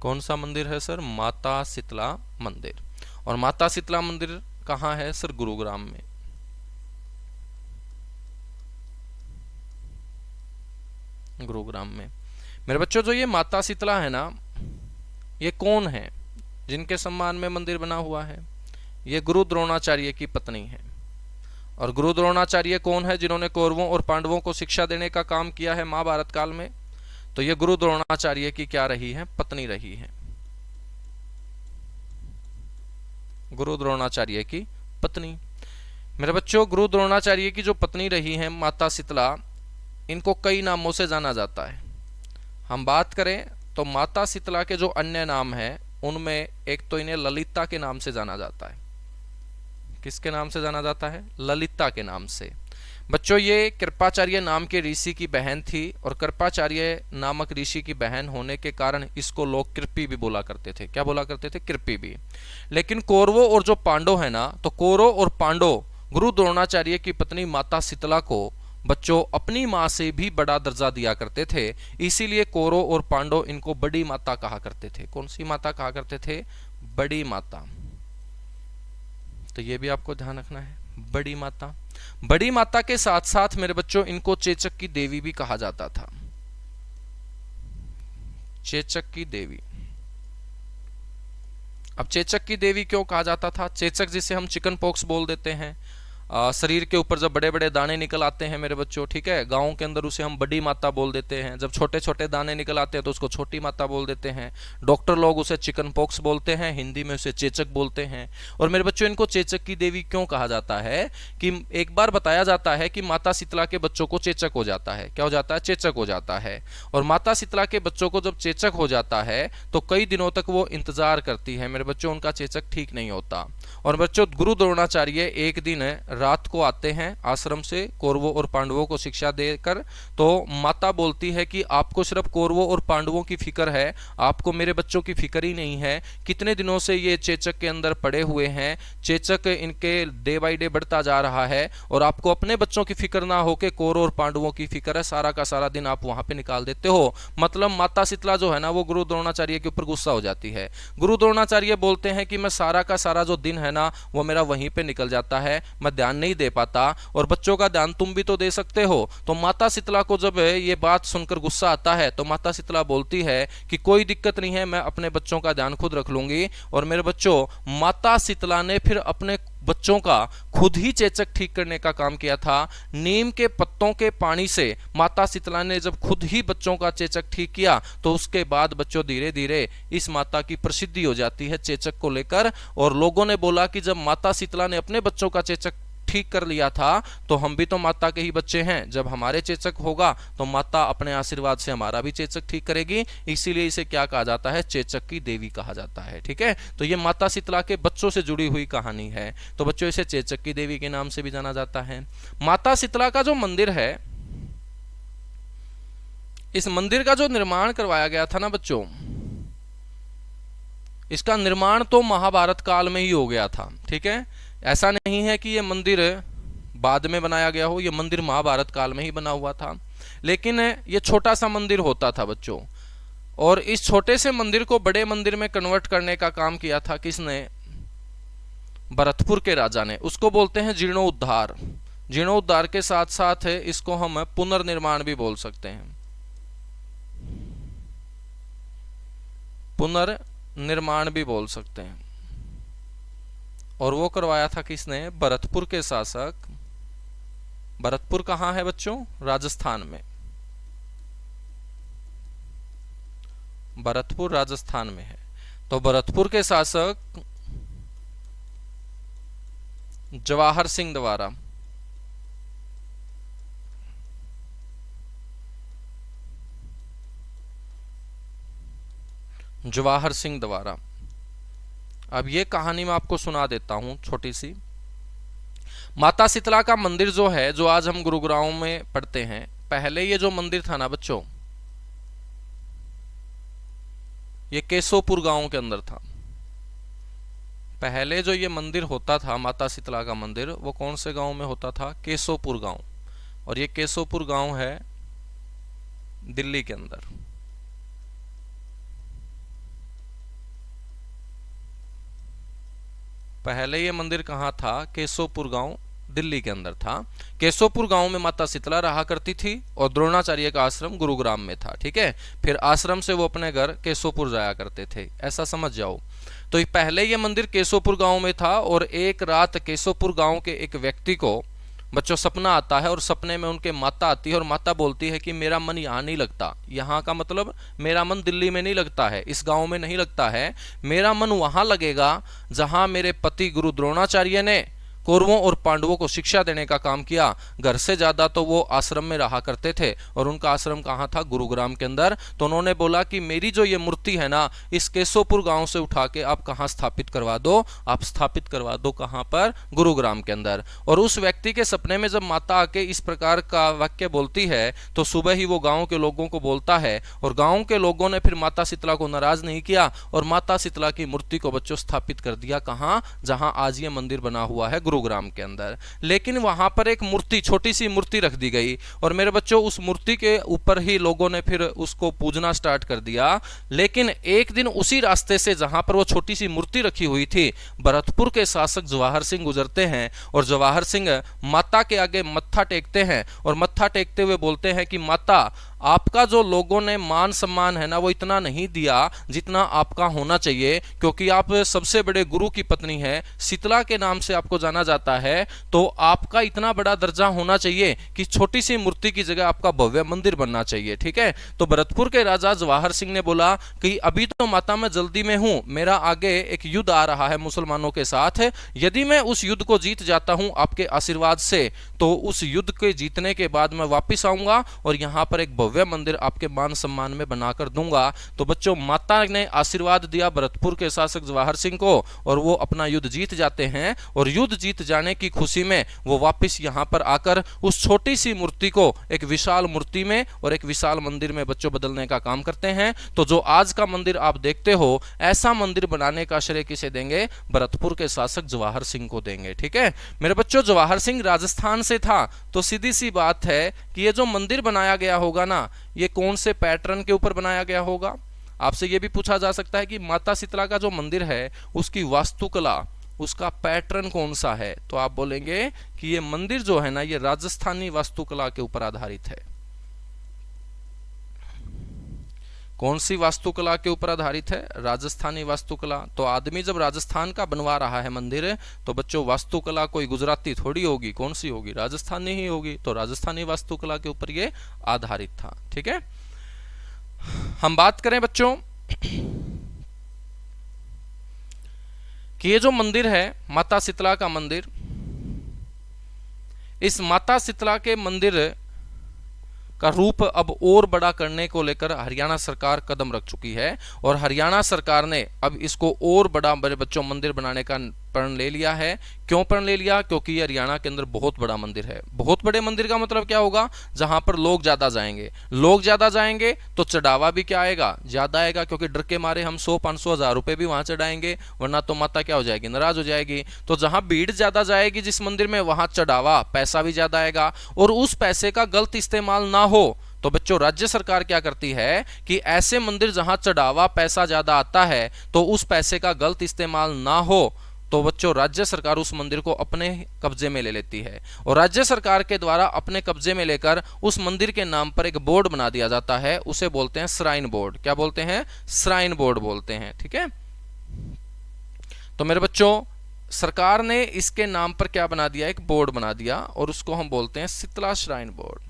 S1: कौन सा मंदिर है सर? माता शीतला मंदिर। और माता शीतला मंदिर कहाँ है सर? गुरुग्राम में। गुरुग्राम में। मेरे बच्चों, जो ये माता शीतला है ना, ये कौन है जिनके सम्मान में मंदिर बना हुआ है? ये गुरु द्रोणाचार्य की पत्नी है। और गुरु द्रोणाचार्य कौन है जिन्होंने कौरवों और पांडवों को शिक्षा देने का काम किया है महाभारत काल में? तो ये गुरु द्रोणाचार्य की क्या रही है? पत्नी रही है। गुरु द्रोणाचार्य की पत्नी। मेरे बच्चों, गुरु द्रोणाचार्य की जो पत्नी रही है माता शीतला, इनको कई नामों से जाना जाता है। हम बात करें तो माता शीतला के जो अन्य नाम हैं उनमें एक तो इन्हें ललिता के नाम से जाना जाता है। किसके नाम से जाना जाता है? ललिता के नाम से। बच्चों, ये कृपाचार्य नाम के ऋषि की बहन थी और कृपाचार्य नामक ऋषि की बहन होने के कारण इसको लोग कृपी भी बोला करते थे। क्या बोला करते थे? कृपी भी। लेकिन कौरवों और जो पांडव है ना, तो कौरव और पांडव गुरु द्रोणाचार्य की पत्नी माता शीतला को बच्चों अपनी मां से भी बड़ा दर्जा दिया करते थे। इसीलिए कौरव और पांडव इनको बड़ी माता कहा करते थे। कौन सी माता कहा करते थे? बड़ी माता। तो ये भी आपको ध्यान रखना है, बड़ी माता। बड़ी माता के साथ साथ मेरे बच्चों इनको चेचक की देवी भी कहा जाता था। चेचक की देवी। अब चेचक की देवी क्यों कहा जाता था? चेचक जिसे हम चिकन पॉक्स बोल देते हैं, शरीर के ऊपर जब बड़े बड़े दाने निकल आते हैं मेरे बच्चों, ठीक है, गाँव के अंदर उसे हम बड़ी माता बोल देते हैं। जब छोटे छोटे दाने निकल आते हैं तो उसको छोटी माता बोल देते हैं। डॉक्टर लोग उसे चिकन पॉक्स बोलते हैं, हिंदी में उसे चेचक बोलते हैं। और मेरे बच्चों, इनको चेचक की देवी क्यों कहा जाता है? कि एक बार बताया जाता है कि माता शीतला के बच्चों को चेचक हो जाता है। क्या हो जाता है? चेचक हो जाता है। और माता शीतला के बच्चों को जब चेचक हो जाता है तो कई दिनों तक वो इंतजार करती है मेरे बच्चों, उनका चेचक ठीक नहीं होता। और बच्चों, गुरु द्रोणाचार्य एक दिन रात को आते हैं आश्रम से कौरवों और पांडवों को शिक्षा देकर। तो माता बोलती है कि आपको सिर्फ कौरवों और पांडवों की फिक्र है, आपको मेरे बच्चों की फिक्र ही नहीं है। कितने दिनों से ये चेचक के अंदर पड़े हुए हैं, चेचक इनके डे बाय डे बढ़ता जा रहा है और आपको अपने बच्चों की फिक्र ना हो के कौरव और पांडवों की फिक्र है। सारा का सारा दिन आप वहां पे निकाल देते हो। मतलब माता शीतला जो है ना, वो गुरु द्रोणाचार्य के ऊपर गुस्सा हो जाती है। गुरु द्रोणाचार्य बोलते हैं कि मैं सारा का सारा जो दिन है ना, वो मेरा वहीं पे निकल जाता है, मैं ध्यान नहीं दे पाता और बच्चों का ध्यान तुम भी तो दे सकते हो। तो माता शीतला को जब ये बात सुनकर गुस्सा आता है तो माता शीतला बोलती है कि कोई दिक्कत नहीं है, मैं अपने बच्चों का ध्यान खुद रख लूंगी। और मेरे बच्चों, माता शीतला ने फिर अपने बच्चों का खुद ही चेचक ठीक करने का काम किया था। नीम के पत्तों के पानी से माता शीतला ने जब खुद ही बच्चों का चेचक ठीक किया तो उसके बाद बच्चों धीरे धीरे इस माता की प्रसिद्धि हो जाती है चेचक को लेकर। और लोगों ने बोला कि जब माता शीतला ने अपने बच्चों का चेचक ठीक कर लिया था तो हम भी तो माता के ही बच्चे हैं, जब हमारे चेचक होगा तो माता अपने आशीर्वाद से हमारा भी चेचक ठीक करेगी। इसीलिए इसे क्या कहा जाता है? चेचक की देवी कहा जाता है। ठीक है, तो ये माता शीतला के बच्चों से जुड़ी हुई कहानी है। तो बच्चों, इसे चेचक की देवी के नाम से भी जाना जाता है। माता शीतला का जो मंदिर है, इस मंदिर का जो निर्माण करवाया गया था ना बच्चों, इसका निर्माण तो महाभारत काल में ही हो गया था। ठीक है, ऐसा नहीं है कि यह मंदिर बाद में बनाया गया हो, यह मंदिर महाभारत काल में ही बना हुआ था। लेकिन यह छोटा सा मंदिर होता था बच्चों, और इस छोटे से मंदिर को बड़े मंदिर में कन्वर्ट करने का काम किया था किसने? भरतपुर के राजा ने। उसको बोलते हैं जीर्णोद्धार। जीर्णोद्धार के साथ साथ इसको हम पुनर्निर्माण भी बोल सकते हैं। पुनर्निर्माण भी बोल सकते हैं। और वो करवाया था किसने? भरतपुर के शासक। भरतपुर कहां है बच्चों? राजस्थान में। भरतपुर राजस्थान में है। तो भरतपुर के शासक जवाहर सिंह द्वारा जवाहर सिंह द्वारा। अब ये कहानी मैं आपको सुना देता हूं छोटी सी। माता शीतला का मंदिर जो है, जो आज हम गुरुग्राम में पढ़ते हैं, पहले ये जो मंदिर था ना बच्चों, ये केशवपुर गांव के अंदर था। पहले जो ये मंदिर होता था माता शीतला का मंदिर, वो कौन से गांव में होता था? केशवपुर गांव। और ये केशवपुर गांव है दिल्ली के अंदर। पहले ये मंदिर कहाँ था? केशवपुर गांव दिल्ली के अंदर था। केशवपुर गांव में माता शीतला रहा करती थी और द्रोणाचार्य का आश्रम गुरुग्राम में था। ठीक है, फिर आश्रम से वो अपने घर केशवपुर जाया करते थे, ऐसा समझ जाओ। तो पहले ये मंदिर केशवपुर गांव में था और एक रात केशवपुर गांव के एक व्यक्ति को बच्चों सपना आता है और सपने में उनके माता आती है और माता बोलती है कि मेरा मन यहाँ नहीं लगता। यहाँ का मतलब मेरा मन दिल्ली में नहीं लगता है, इस गांव में नहीं लगता है, मेरा मन वहां लगेगा जहां मेरे पति गुरु द्रोणाचार्य ने कौरवों और पांडवों को शिक्षा देने का काम किया। घर से ज्यादा तो वो आश्रम में रहा करते थे और उनका आश्रम कहाँ था? गुरुग्राम के अंदर। तो उन्होंने बोला कि मेरी जो ये मूर्ति है ना, इस केशवपुर गांव से उठा के आप कहाँ स्थापित करवा दो? आप स्थापित करवा दो कहाँ पर? गुरुग्राम के अंदर। और उस व्यक्ति के सपने में जब माता आके इस प्रकार का वाक्य बोलती है तो सुबह ही वो गाँव के लोगों को बोलता है और गाँव के लोगों ने फिर माता शीतला को नाराज नहीं किया और माता शीतला की मूर्ति को बच्चों स्थापित कर दिया कहाँ? जहां आज ये मंदिर बना हुआ है गुरुग्राम के अंदर। लेकिन वहां पर एक मूर्ति, छोटी सी मूर्ति रख दी गई और मेरे बच्चों उस मूर्ति के ऊपर ही लोगों ने फिर उसको पूजना स्टार्ट कर दिया। लेकिन एक दिन उसी रास्ते से जहां पर वो छोटी सी मूर्ति रखी हुई थी, भरतपुर के शासक जवाहर सिंह गुजरते हैं और जवाहर सिंह माता के आगे मत्था टेकते हैं और मत्था टेकते हुए बोलते हैं कि माता, आपका जो लोगों ने मान सम्मान है ना, वो इतना नहीं दिया जितना आपका होना चाहिए, क्योंकि आप सबसे बड़े गुरु की पत्नी है, शीतला के नाम से आपको जाना जाता है, तो आपका इतना बड़ा दर्जा होना चाहिए कि छोटी सी मूर्ति की जगह आपका भव्य मंदिर बनना चाहिए। ठीक है, तो भरतपुर के राजा जवाहर सिंह ने बोला कि अभी तो माता मैं जल्दी में हूं, मेरा आगे एक युद्ध आ रहा है मुसलमानों के साथ, यदि मैं उस युद्ध को जीत जाता हूं आपके आशीर्वाद से, तो उस युद्ध के जीतने के बाद मैं वापिस आऊंगा और यहां पर एक भव्य मंदिर आपके मान सम्मान में बनाकर दूंगा। तो बच्चों माता ने आशीर्वाद दिया भरतपुर के शासक जवाहर सिंह को और वो अपना युद्ध जीत जाते हैं और युद्ध जीत जाने की खुशी में वो वापस यहां पर आकर उस छोटी सी मूर्ति को एक विशाल मूर्ति में और एक विशाल मंदिर में बच्चों बदलने का काम करते हैं। तो जो आज का मंदिर आप देखते हो, ऐसा मंदिर बनाने का श्रेय किसे देंगे? भरतपुर के शासक जवाहर सिंह को देंगे। ठीक है मेरे बच्चों, जवाहर सिंह राजस्थान से था, तो सीधी सी बात है कि ये जो मंदिर बनाया गया होगा ना, ये कौन से पैटर्न के ऊपर बनाया गया होगा? आपसे ये भी पूछा जा सकता है कि माता शीतला का जो मंदिर है उसकी वास्तुकला, उसका पैटर्न कौन सा है? तो आप बोलेंगे कि ये मंदिर जो है ना, ये राजस्थानी वास्तुकला के ऊपर आधारित है। कौन सी वास्तुकला के ऊपर आधारित है? राजस्थानी वास्तुकला। तो आदमी जब राजस्थान का बनवा रहा है मंदिर, तो बच्चों वास्तुकला कोई गुजराती थोड़ी होगी, कौन सी होगी? राजस्थानी ही होगी। तो राजस्थानी वास्तुकला के ऊपर ये आधारित था। ठीक है, हम बात करें बच्चों कि ये जो मंदिर है माता शीतला का मंदिर, इस माता शीतला के मंदिर का रूप अब और बड़ा करने को लेकर हरियाणा सरकार कदम रख चुकी है और हरियाणा सरकार ने अब इसको और बड़ा बड़े बच्चों मंदिर बनाने का प्रण ले लिया है। क्यों प्रण ले लिया? क्योंकि ये हरियाणा के अंदर बहुत बड़ा मंदिर है। बहुत बड़े मंदिर का मतलब क्या होगा? जहां पर लोग ज्यादा जाएंगे। लोग ज्यादा जाएंगे तो चढ़ावा भी क्या आएगा? ज्यादा आएगा, क्योंकि डर के मारे हम 100-500 हज़ार रुपए भी वहां चढ़ाएंगे, वरना तो माता क्या हो जाएगी? नाराज हो जाएगी। तो जहां भीड़ ज्यादा जाएगी जिस मंदिर में, वहां चढ़ावा पैसा भी ज्यादा आएगा और उस पैसे का गलत इस्तेमाल ना हो। तो बच्चों राज्य सरकार क्या करती है कि ऐसे मंदिर जहां चढ़ावा पैसा ज्यादा आता है, तो उस पैसे का गलत इस्तेमाल ना हो, तो बच्चों राज्य सरकार उस मंदिर को अपने कब्जे में ले लेती है और राज्य सरकार के द्वारा अपने कब्जे में लेकर उस मंदिर के नाम पर एक बोर्ड बना दिया जाता है। उसे बोलते हैं श्राइन बोर्ड। क्या बोलते हैं? श्राइन बोर्ड बोलते हैं। ठीक है, तो मेरे बच्चों सरकार ने इसके नाम पर क्या बना दिया? एक बोर्ड बना दिया और उसको हम बोलते हैं Sheetla shrine board.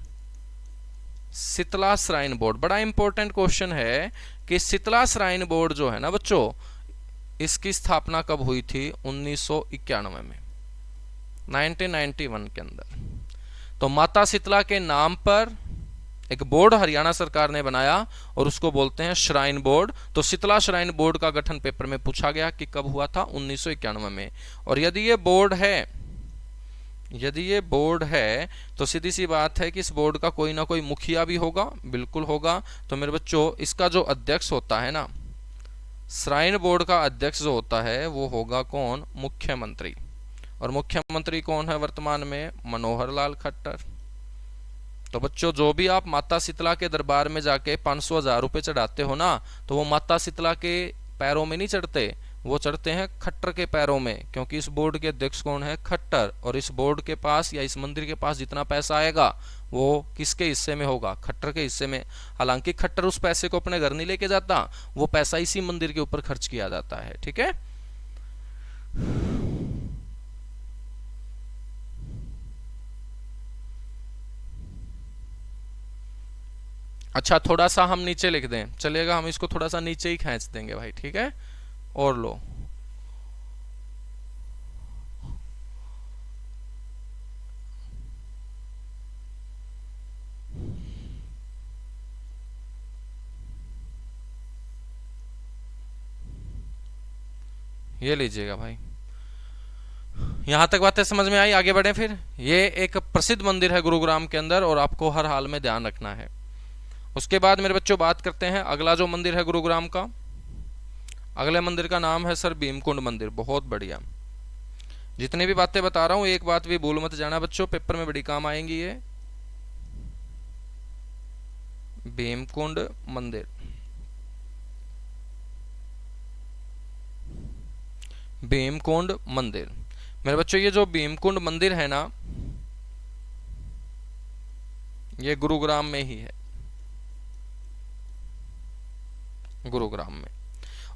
S1: Sheetla shrine board बड़ा इंपॉर्टेंट क्वेश्चन है कि शीतला श्राइन बोर्ड जो है ना बच्चों, इसकी स्थापना कब हुई थी? 1991 में, 1991 के अंदर। तो माता शीतला के नाम पर एक बोर्ड हरियाणा सरकार ने बनाया और उसको बोलते हैं श्राइन बोर्ड। तो शीतला श्राइन बोर्ड का गठन पेपर में पूछा गया कि कब हुआ था? 1991 में। और यदि ये बोर्ड है तो सीधी सी बात है कि इस बोर्ड का कोई ना कोई मुखिया भी होगा, बिल्कुल होगा। तो मेरे बच्चों इसका जो अध्यक्ष होता है ना, श्राइन बोर्ड का अध्यक्ष जो होता है वो होगा कौन? मुख्यमंत्री। और मुख्यमंत्री कौन है वर्तमान में? मनोहर लाल खट्टर। तो बच्चों जो भी आप माता शीतला के दरबार में जाके 500 हज़ार रुपए चढ़ाते हो ना, तो वो माता शीतला के पैरों में नहीं चढ़ते, वो चढ़ते हैं खट्टर के पैरों में, क्योंकि इस बोर्ड के अध्यक्ष कौन है? खट्टर। और इस बोर्ड के पास या इस मंदिर के पास जितना पैसा आएगा वो किसके हिस्से में होगा? खट्टर के हिस्से में। हालांकि खट्टर उस पैसे को अपने घर नहीं लेके जाता, वो पैसा इसी मंदिर के ऊपर खर्च किया जाता है। ठीक है। अच्छा, थोड़ा सा हम नीचे लिख दें, चलेगा? हम इसको थोड़ा सा नीचे ही खींच देंगे भाई। ठीक है। और लो, ये लीजिएगा भाई। यहां तक बातें समझ में आई? आगे बढ़े फिर। ये एक प्रसिद्ध मंदिर है गुरुग्राम के अंदर और आपको हर हाल में ध्यान रखना है। उसके बाद मेरे बच्चों बात करते हैं अगला जो मंदिर है गुरुग्राम का। अगले मंदिर का नाम है सर भीमकुंड मंदिर। बहुत बढ़िया। जितनी भी बातें बता रहा हूं एक बात भी भूल मत जाना बच्चों, पेपर में बड़ी काम आएंगी ये। भीमकुंड मंदिर, भीमकुंड मंदिर। मेरे बच्चों ये जो भीमकुंड मंदिर है ना, ये गुरुग्राम में ही है, गुरुग्राम में।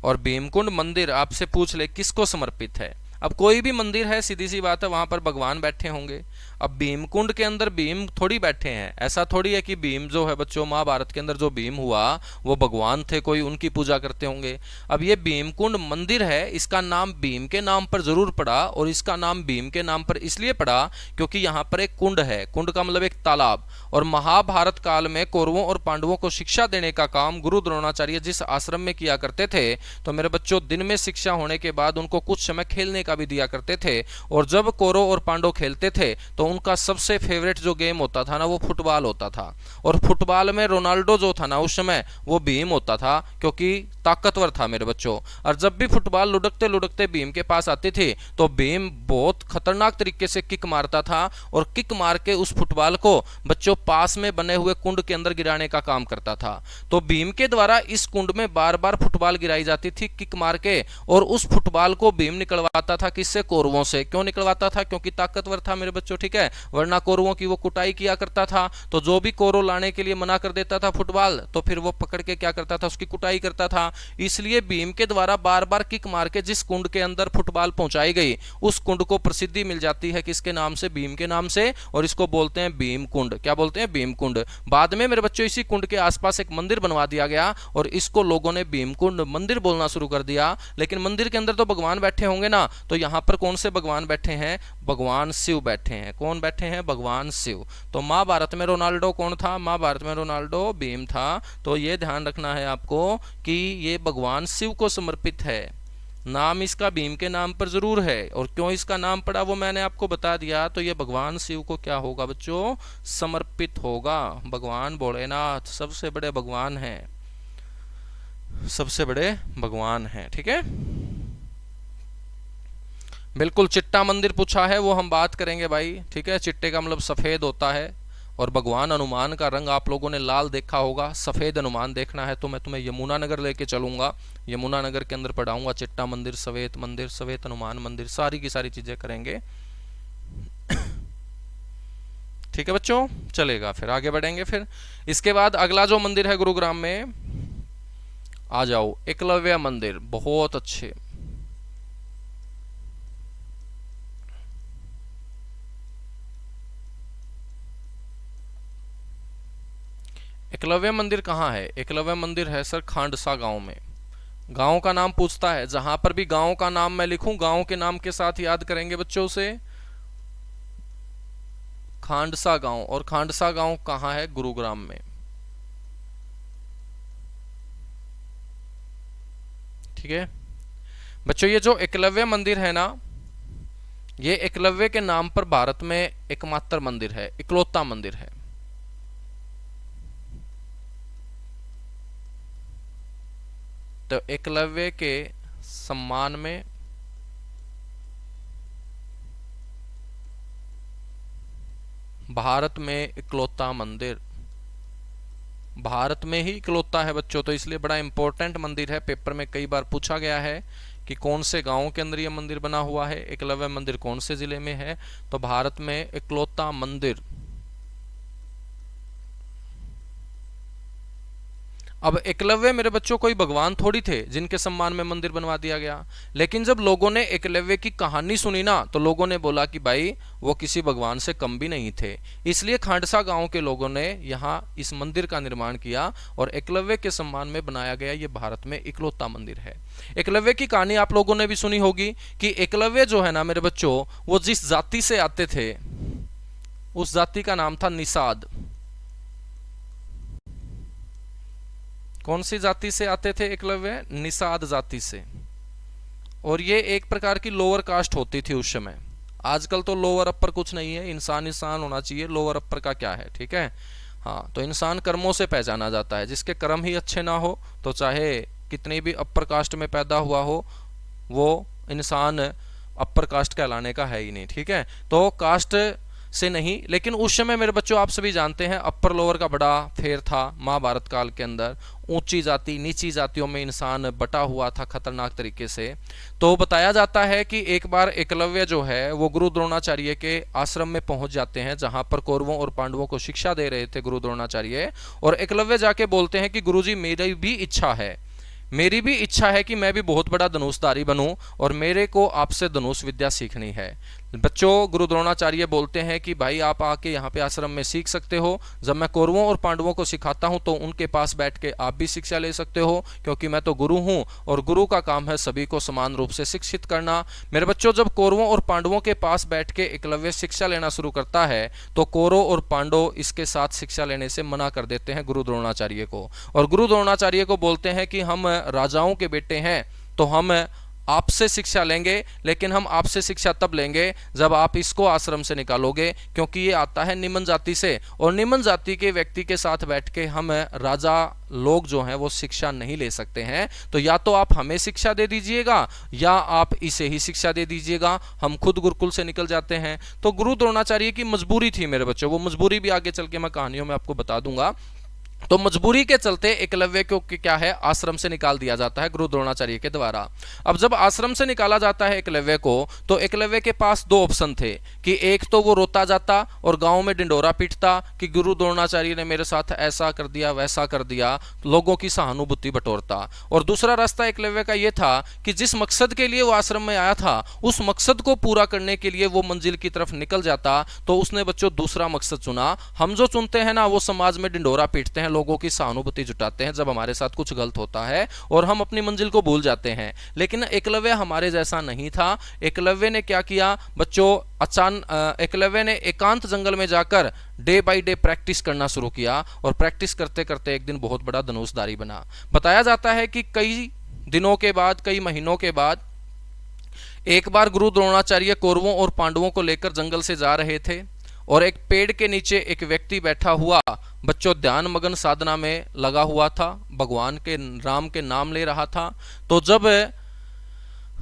S1: और भीमकुंड मंदिर आपसे पूछ ले किसको समर्पित है? अब कोई भी मंदिर है, सीधी सी बात है, वहां पर भगवान बैठे होंगे। अब भीमकुंड के अंदर भीम थोड़ी बैठे हैं। ऐसा थोड़ी है कि भीम जो है बच्चों, महाभारत के अंदर जो भीम हुआ वो भगवान थे, कोई उनकी पूजा करते होंगे। अब ये भीमकुंड मंदिर है, इसका नाम भीम के नाम पर जरूर पड़ा। और इसका नाम भीम के नाम पर इसलिए पड़ा क्योंकि यहाँ पर एक कुंड है। कुंड का मतलब एक तालाब। और महाभारत काल में कौरवों और पांडवों को शिक्षा देने का काम गुरु द्रोणाचार्य जिस आश्रम में किया करते थे, तो मेरे बच्चों दिन में शिक्षा होने के बाद उनको कुछ समय खेलने का भी दिया करते थे। और जब कौरव और पांडव खेलते थे तो उनका सबसे फेवरेट जो गेम होता था ना, वो फुटबॉल होता था। और फुटबॉल में रोनाल्डो जो था ना उस समय, वो भीम होता था, क्योंकि ताकतवर था मेरे बच्चों। और जब भी फुटबॉल लुढ़कते लुढ़कते भीम के पास आती थी तो भीम बहुत खतरनाक तरीके से किक मारता था। और किक मार के उस फुटबॉल को बच्चों पास में बने हुए कुंड के अंदर गिराने का काम करता था। तो भीम के द्वारा इस कुंड में बार बार फुटबॉल गिराई जाती थी किक मार के। और उस फुटबॉल को भीम निकलवाता था किससे? कौरवों से। क्यों निकलवाता था? क्योंकि ताकतवर था मेरे बच्चों। ठीक है। वरना कौरवों की वो कुटाई किया करता था। तो जो भी कौरव लाने के लिए मना कर देता था फुटबॉल, तो फिर वो पकड़ के क्या करता था? उसकी कुटाई करता था। इसलिए भीम के द्वारा बार बार किक मार के जिस कुंड के अंदर फुटबॉल पहुंचाई गई, उस कुंड को प्रसिद्धि मिल जाती है किसके नाम से? भीम के नाम से। और इसको बोलते हैं भीम कुंड। क्या बोलते हैं? भीम कुंड। बाद में मेरे बच्चों इसी कुंड के आसपास एक मंदिर बनवा दिया गया और इसको लोगों ने भीमकुंड मंदिर बोलना शुरू कर दिया। लेकिन मंदिर के अंदर तो भगवान बैठे होंगे ना, तो यहां पर कौन से भगवान बैठे हैं? भगवान शिव बैठे हैं। कौन बैठे हैं? भगवान शिव। तो महाभारत में रोनाल्डो कौन था? महाभारत में रोनाल्डो भीम था। तो ये ध्यान रखना है आपको कि ये भगवान शिव को समर्पित है। नाम इसका भीम के नाम पर जरूर है। और क्यों इसका नाम पड़ा वो मैंने आपको बता दिया। तो ये भगवान शिव को क्या होगा बच्चों? समर्पित होगा। भगवान भोलेनाथ सबसे बड़े भगवान हैं, सबसे बड़े भगवान हैं। ठीक है। बिल्कुल। चिट्टा मंदिर पूछा है, वो हम बात करेंगे भाई। ठीक है। चिट्टे का मतलब सफेद होता है। और भगवान हनुमान का रंग आप लोगों ने लाल देखा होगा। सफेद हनुमान देखना है तो मैं तुम्हें यमुनानगर लेके चलूंगा। यमुनानगर के अंदर पढ़ाऊंगा चिट्टा मंदिर, सफेद हनुमान मंदिर, सारी की सारी चीजें करेंगे। ठीक है बच्चों, चलेगा। फिर आगे बढ़ेंगे। फिर इसके बाद अगला जो मंदिर है गुरुग्राम में, आ जाओ, एकलव्य मंदिर। बहुत अच्छे। एकलव्य मंदिर कहाँ है? एकलव्य मंदिर है सर खांडसा गांव में। गांव का नाम पूछता है, जहां पर भी गांव का नाम मैं लिखूं, गांव के नाम के साथ याद करेंगे बच्चों से। खांडसा गांव। और खांडसा गांव कहाँ है? गुरुग्राम में। ठीक है बच्चों। ये जो एकलव्य मंदिर है ना, ये एकलव्य के नाम पर भारत में एकमात्र मंदिर है, इकलौता मंदिर है। तो एकलव्य के सम्मान में भारत में इकलौता मंदिर, भारत में ही इकलौता है बच्चों। तो इसलिए बड़ा इंपॉर्टेंट मंदिर है, पेपर में कई बार पूछा गया है कि कौन से गांव के अंदर ये मंदिर बना हुआ है, एकलव्य मंदिर कौन से जिले में है, तो भारत में इकलौता मंदिर। अब एकलव्य मेरे बच्चों कोई भगवान थोड़ी थे जिनके सम्मान में मंदिर बनवा दिया गया, लेकिन जब लोगों ने एकलव्य की कहानी सुनी ना, तो लोगों ने बोला कि भाई वो किसी भगवान से कम भी नहीं थे। इसलिए खांडसा गांव के लोगों ने यहाँ इस मंदिर का निर्माण किया और एकलव्य के सम्मान में बनाया गया ये भारत में इकलौता मंदिर है। एकलव्य की कहानी आप लोगों ने भी सुनी होगी कि एकलव्य जो है ना मेरे बच्चों, वो जिस जाति से आते थे उस जाति का नाम था निषाद। कौन सी जाति से आते थे एकलव्य? निषाद जाति से। और ये एक प्रकार की लोअर कास्ट होती थी उस समय। आजकल तो लोअर अपर कुछ नहीं है, इंसान इंसान होना चाहिए, लोअर अपर का क्या है, ठीक है। हाँ, तो इंसान कर्मों से पहचाना जाता है। जिसके कर्म ही अच्छे ना हो तो चाहे कितनी भी अपर कास्ट में पैदा हुआ हो, वो इंसान अपर कास्ट कहलाने का है ही नहीं, ठीक है। तो कास्ट से नहीं, लेकिन उस समय मेरे बच्चों आप सभी जानते हैं अपर लोअर का बड़ा फेर था महाभारत काल के अंदर। ऊंची जाति नीची जातियों में इंसान बटा हुआ था खतरनाक तरीके से। तो बताया जाता है कि एक बार एकलव्य जो है वो गुरु द्रोणाचार्य के आश्रम में पहुंच जाते हैं, जहां पर कौरवों और पांडवों को शिक्षा दे रहे थे गुरु द्रोणाचार्य। और एकलव्य जाके बोलते हैं कि गुरुजी मेरी भी इच्छा है कि मैं भी बहुत बड़ा धनुषधारी बनूं और मेरे को आपसे धनुष विद्या सीखनी है। बच्चों, गुरु द्रोणाचार्य बोलते हैं कि भाई आप आके यहाँ पे आश्रम में सीख सकते हो। जब मैं कौरवों और पांडवों को सिखाता हूँ तो उनके पास बैठ के आप भी शिक्षा ले सकते हो, क्योंकि मैं तो गुरु हूँ और गुरु का काम है सभी को समान रूप से शिक्षित करना। मेरे बच्चों, जब कौरवों और पांडवों के पास बैठ के एकलव्य शिक्षा लेना शुरू करता है तो कौरव और पांडव इसके साथ शिक्षा लेने से मना कर देते हैं गुरु द्रोणाचार्य को। और गुरु द्रोणाचार्य को बोलते हैं कि हम राजाओं के बेटे हैं तो हम आपसे शिक्षा लेंगे, लेकिन हम आपसे शिक्षा तब लेंगे जब आप इसको आश्रम से निकालोगे, क्योंकि ये आता है निम्न जाति से और निम्न जाति के व्यक्ति के साथ बैठ के हम राजा लोग जो हैं वो शिक्षा नहीं ले सकते हैं। तो या तो आप हमें शिक्षा दे दीजिएगा या आप इसे ही शिक्षा दे दीजिएगा, हम खुद गुरुकुल से निकल जाते हैं। तो गुरु द्रोणाचार्य की मजबूरी थी मेरे बच्चों, वो मजबूरी भी आगे चल के मैं कहानियों में आपको बता दूंगा। तो मजबूरी के चलते एकलव्य को क्या है, आश्रम से निकाल दिया जाता है गुरु द्रोणाचार्य के द्वारा। अब जब आश्रम से निकाला जाता है एकलव्य को, तो एकलव्य के पास दो ऑप्शन थे कि एक तो वो रोता जाता और गांव में डिंडोरा पीटता कि गुरु द्रोणाचार्य ने मेरे साथ ऐसा कर दिया वैसा कर दिया, लोगों की सहानुभूति बटोरता। और दूसरा रास्ता एकलव्य का ये था कि जिस मकसद के लिए वो आश्रम में आया था उस मकसद को पूरा करने के लिए वो मंजिल की तरफ निकल जाता। तो उसने बच्चों दूसरा मकसद चुना। हम जो चुनते हैं ना, वो समाज में डिंडोरा पीटते हैं, लोगों की सहानुभूति जुटाते हैं जब हमारे साथ कुछ गलत होता है और हम अपनी मंजिल को भूल जाते हैं। लेकिन एकलव्य हमारे जैसा नहीं था। एकलव्य ने क्या किया बच्चों, एकलव्य ने एकांत जंगल में जाकर डे बाय डे प्रैक्टिस करना शुरू किया और प्रैक्टिस करते करते एक दिन बहुत बड़ा धनुषधारी बना। बताया जाता है कि कई दिनों के बाद, कई महीनों के बाद एक बार गुरु द्रोणाचार्य कौरवों और पांडवों को लेकर जंगल से जा रहे थे और एक पेड़ के नीचे एक व्यक्ति बैठा हुआ बच्चों ध्यान मगन साधना में लगा हुआ था, भगवान के राम के नाम ले रहा था। तो जब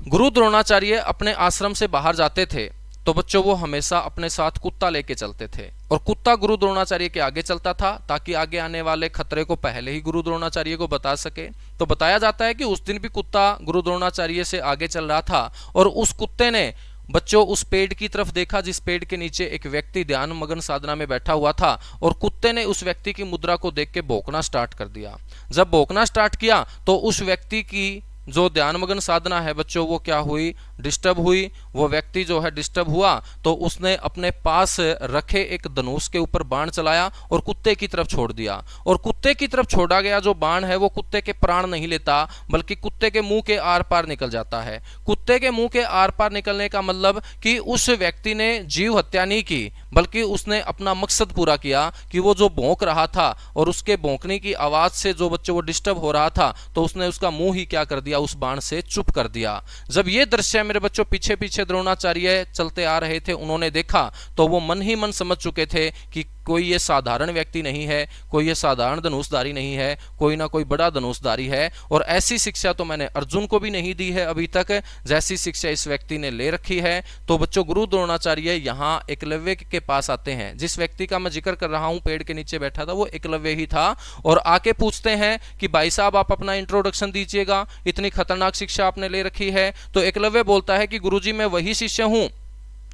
S1: गुरु द्रोणाचार्य अपने आश्रम से बाहर जाते थे तो बच्चों वो हमेशा अपने साथ कुत्ता लेके चलते थे और कुत्ता गुरु द्रोणाचार्य के आगे चलता था ताकि आगे आने वाले खतरे को पहले ही गुरु द्रोणाचार्य को बता सके। तो बताया जाता है कि उस दिन भी कुत्ता गुरु द्रोणाचार्य से आगे चल रहा था और उस कुत्ते ने बच्चों उस पेड़ की तरफ देखा जिस पेड़ के नीचे एक व्यक्ति ध्यान मगन साधना में बैठा हुआ था और कुत्ते ने उस व्यक्ति की मुद्रा को देख के भौंकना स्टार्ट कर दिया। जब भौंकना स्टार्ट किया तो उस व्यक्ति की जो ध्यान मगन साधना है बच्चों वो क्या हुई, डिस्टर्ब हुई। वो व्यक्ति जो है डिस्टर्ब हुआ तो उसने अपने पास रखे एक धनुष के ऊपर बाण चलाया और कुत्ते की तरफ छोड़ दिया। और कुत्ते की तरफ छोड़ा गया जो बाण है वो कुत्ते के प्राण नहीं लेता बल्कि कुत्ते के मुंह के आर पार निकल जाता है। कुत्ते के मुंह के आर पार निकलने का मतलब कि उस व्यक्ति ने जीव हत्या नहीं की बल्कि उसने अपना मकसद पूरा किया कि वो जो भौंक रहा था और उसके भौंकने की आवाज से जो बच्चों वो डिस्टर्ब हो रहा था तो उसने उसका मुंह ही क्या कर दिया, उस बाण से चुप कर दिया। जब ये दृश्य मेरे बच्चों पीछे पीछे द्रोणाचार्य चलते आ रहे थे, उन्होंने देखा तो वो मन ही मन समझ चुके थे कि कोई ये साधारण व्यक्ति नहीं है, कोई ये साधारण धनुषधारी नहीं है, कोई ना कोई बड़ा धनुषधारी है। और ऐसी शिक्षा तो मैंने अर्जुन को भी नहीं दी है अभी तक, जैसी शिक्षा इस व्यक्ति ने ले रखी है। तो बच्चों, गुरु द्रोणाचार्य यहाँ एकलव्य के पास आते हैं। जिस व्यक्ति का मैं जिक्र कर रहा हूं पेड़ के नीचे बैठा था, वो एकलव्य ही था। और आके पूछते हैं कि भाई साहब, आप अपना इंट्रोडक्शन दीजिएगा, इतनी खतरनाक शिक्षा आपने ले रखी है। तो एकलव्य बोलता है कि गुरुजी मैं वही शिष्य हूं,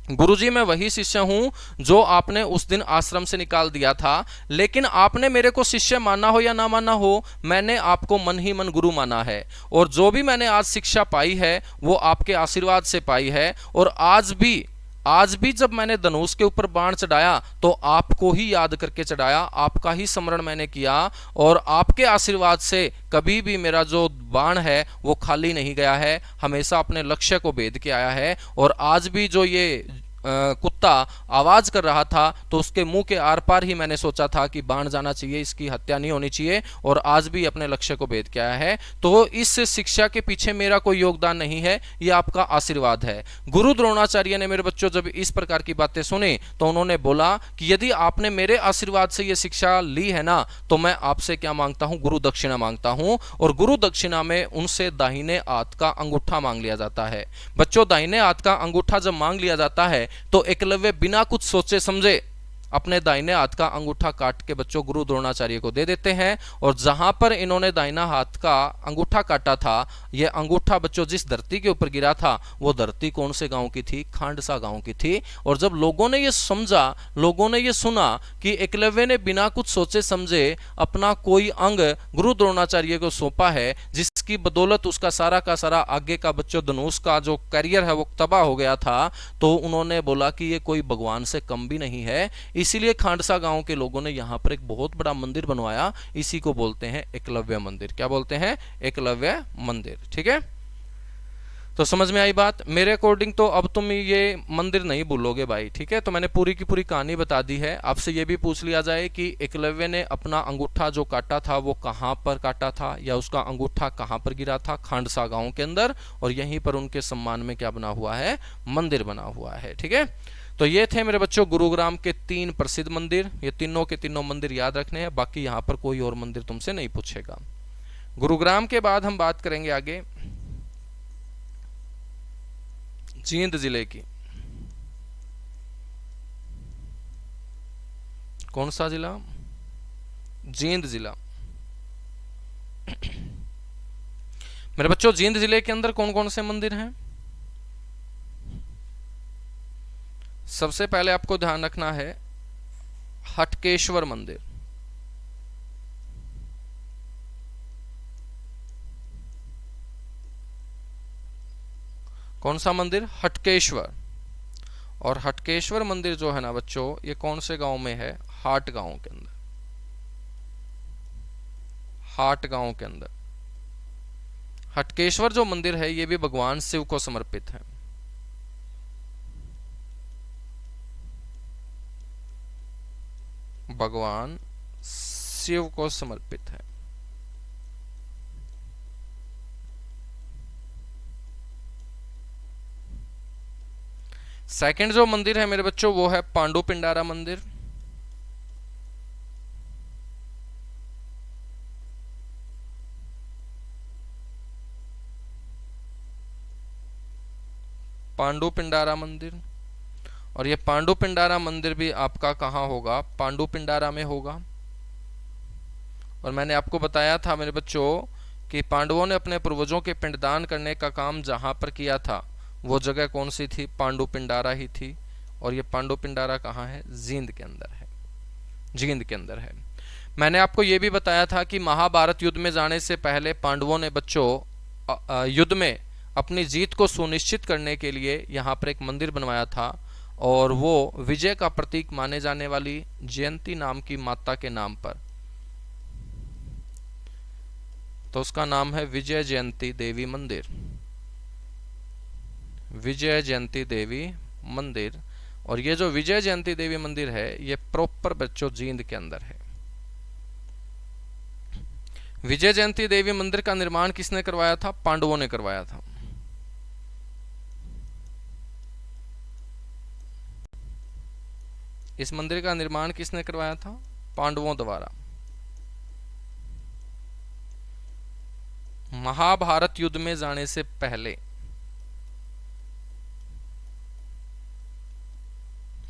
S1: गुरुजी मैं वही शिष्य हूं जो आपने उस दिन आश्रम से निकाल दिया था। लेकिन आपने मेरे को शिष्य माना हो या ना माना हो, मैंने आपको मन ही मन गुरु माना है। और जो भी मैंने आज शिक्षा पाई है वो आपके आशीर्वाद से पाई है। और आज भी जब मैंने धनुष के ऊपर बाण चढ़ाया तो आपको ही याद करके चढ़ाया, आपका ही स्मरण मैंने किया। और आपके आशीर्वाद से कभी भी मेरा जो बाण है वो खाली नहीं गया है, हमेशा अपने लक्ष्य को भेद के आया है। और आज भी जो ये कुत्ता आवाज कर रहा था तो उसके मुंह के आर पार ही मैंने सोचा था कि बाण जाना चाहिए, इसकी हत्या नहीं होनी चाहिए। और आज भी अपने लक्ष्य को भेद के आया है। तो इस शिक्षा के पीछे मेरा कोई योगदान नहीं है, ये आपका आशीर्वाद है। गुरु द्रोणाचार्य ने मेरे बच्चों जब इस प्रकार की बातें सुनी तो उन्होंने बोला कि यदि आपने मेरे आशीर्वाद से ये शिक्षा ली है ना, तो मैं आपसे क्या मांगता हूं, गुरु दक्षिणा मांगता हूं। और गुरु दक्षिणा में उनसे दाहिने हाथ का अंगूठा मांग लिया जाता है। बच्चों, दाहिने हाथ का अंगूठा जब मांग लिया जाता है तो एकलव्य बिना कुछ सोचे समझे अपने दाहिने हाथ का अंगूठा काट के बच्चों गुरु द्रोणाचार्य को दे देते हैं। और जहां पर इन्होंने दाहिना हाथ का अंगूठा काटा था, यह अंगूठा बच्चों जिस धरती के ऊपर गिरा था वो धरती कौन से गांव की थी, खांडसा गांव की थी। और जब लोगों ने ये समझा, लोगों ने ये सुना कि एकलव्य ने बिना कुछ सोचे समझे अपना कोई अंग गुरु द्रोणाचार्य को सौंपा है, जिसकी बदौलत उसका सारा का सारा आगे का बच्चों धनुष का जो करियर है वो तबाह हो गया था, तो उन्होंने बोला कि ये कोई भगवान से कम भी नहीं है। इसीलिए खांडसा गांव के लोगों ने यहाँ पर एक बहुत बड़ा मंदिर बनवाया, इसी को बोलते हैं एकलव्य मंदिर। क्या बोलते हैं? एकलव्य मंदिर। ठीक है, तो समझ में आई बात। मेरे अकॉर्डिंग तो अब तुम ये मंदिर नहीं भूलोगे भाई। ठीक है, तो मैंने पूरी की पूरी कहानी बता दी है। आपसे ये भी पूछ लिया जाए कि एकलव्य ने अपना अंगूठा जो काटा था वो कहाँ पर काटा था, या उसका अंगूठा कहाँ पर गिरा था? खांडसा गांव के अंदर। और यहीं पर उनके सम्मान में क्या बना हुआ है? मंदिर बना हुआ है। ठीक है, तो ये थे मेरे बच्चों गुरुग्राम के 3 प्रसिद्ध मंदिर। ये तीनों के तीनों मंदिर याद रखने हैं, बाकी यहाँ पर कोई और मंदिर तुमसे नहीं पूछेगा। गुरुग्राम के बाद हम बात करेंगे आगे जींद जिले की। कौन सा जिला? जींद जिला। मेरे बच्चों, जींद जिले के अंदर कौन कौन से मंदिर हैं? सबसे पहले आपको ध्यान रखना है हटकेश्वर मंदिर। कौन सा मंदिर? हटकेश्वर। और हटकेश्वर मंदिर जो है ना बच्चों, ये कौन से गांव में है? हाट गांव के अंदर। हाट गांव के अंदर हटकेश्वर जो मंदिर है ये भी भगवान शिव को समर्पित है। भगवान शिव को समर्पित है। सेकंड जो मंदिर है मेरे बच्चों वो है पांडु पिंडारा मंदिर। पांडु पिंडारा मंदिर। और ये पांडु पिंडारा मंदिर भी आपका कहाँ होगा? पांडु पिंडारा में होगा। और मैंने आपको बताया था मेरे बच्चों कि पांडवों ने अपने पूर्वजों के पिंडदान करने का काम जहां पर किया था वो जगह कौन सी थी? पांडु पिंडारा ही थी। और ये पांडु पिंडारा कहाँ है? जींद के अंदर है। जींद के अंदर है। मैंने आपको ये भी बताया था कि महाभारत युद्ध में जाने से पहले पांडवों ने बच्चों युद्ध में अपनी जीत को सुनिश्चित करने के लिए यहाँ पर एक मंदिर बनवाया था। और वो विजय का प्रतीक माने जाने वाली जयंती नाम की माता के नाम पर, तो उसका नाम है विजय जयंती देवी मंदिर। विजय जयंती देवी मंदिर। और ये जो विजय जयंती देवी मंदिर है ये प्रॉपर बच्चों जींद के अंदर है। विजय जयंती देवी मंदिर का निर्माण किसने करवाया था? पांडवों ने करवाया था। इस मंदिर का निर्माण किसने करवाया था? पांडवों द्वारा। महाभारत युद्ध में जाने से पहले,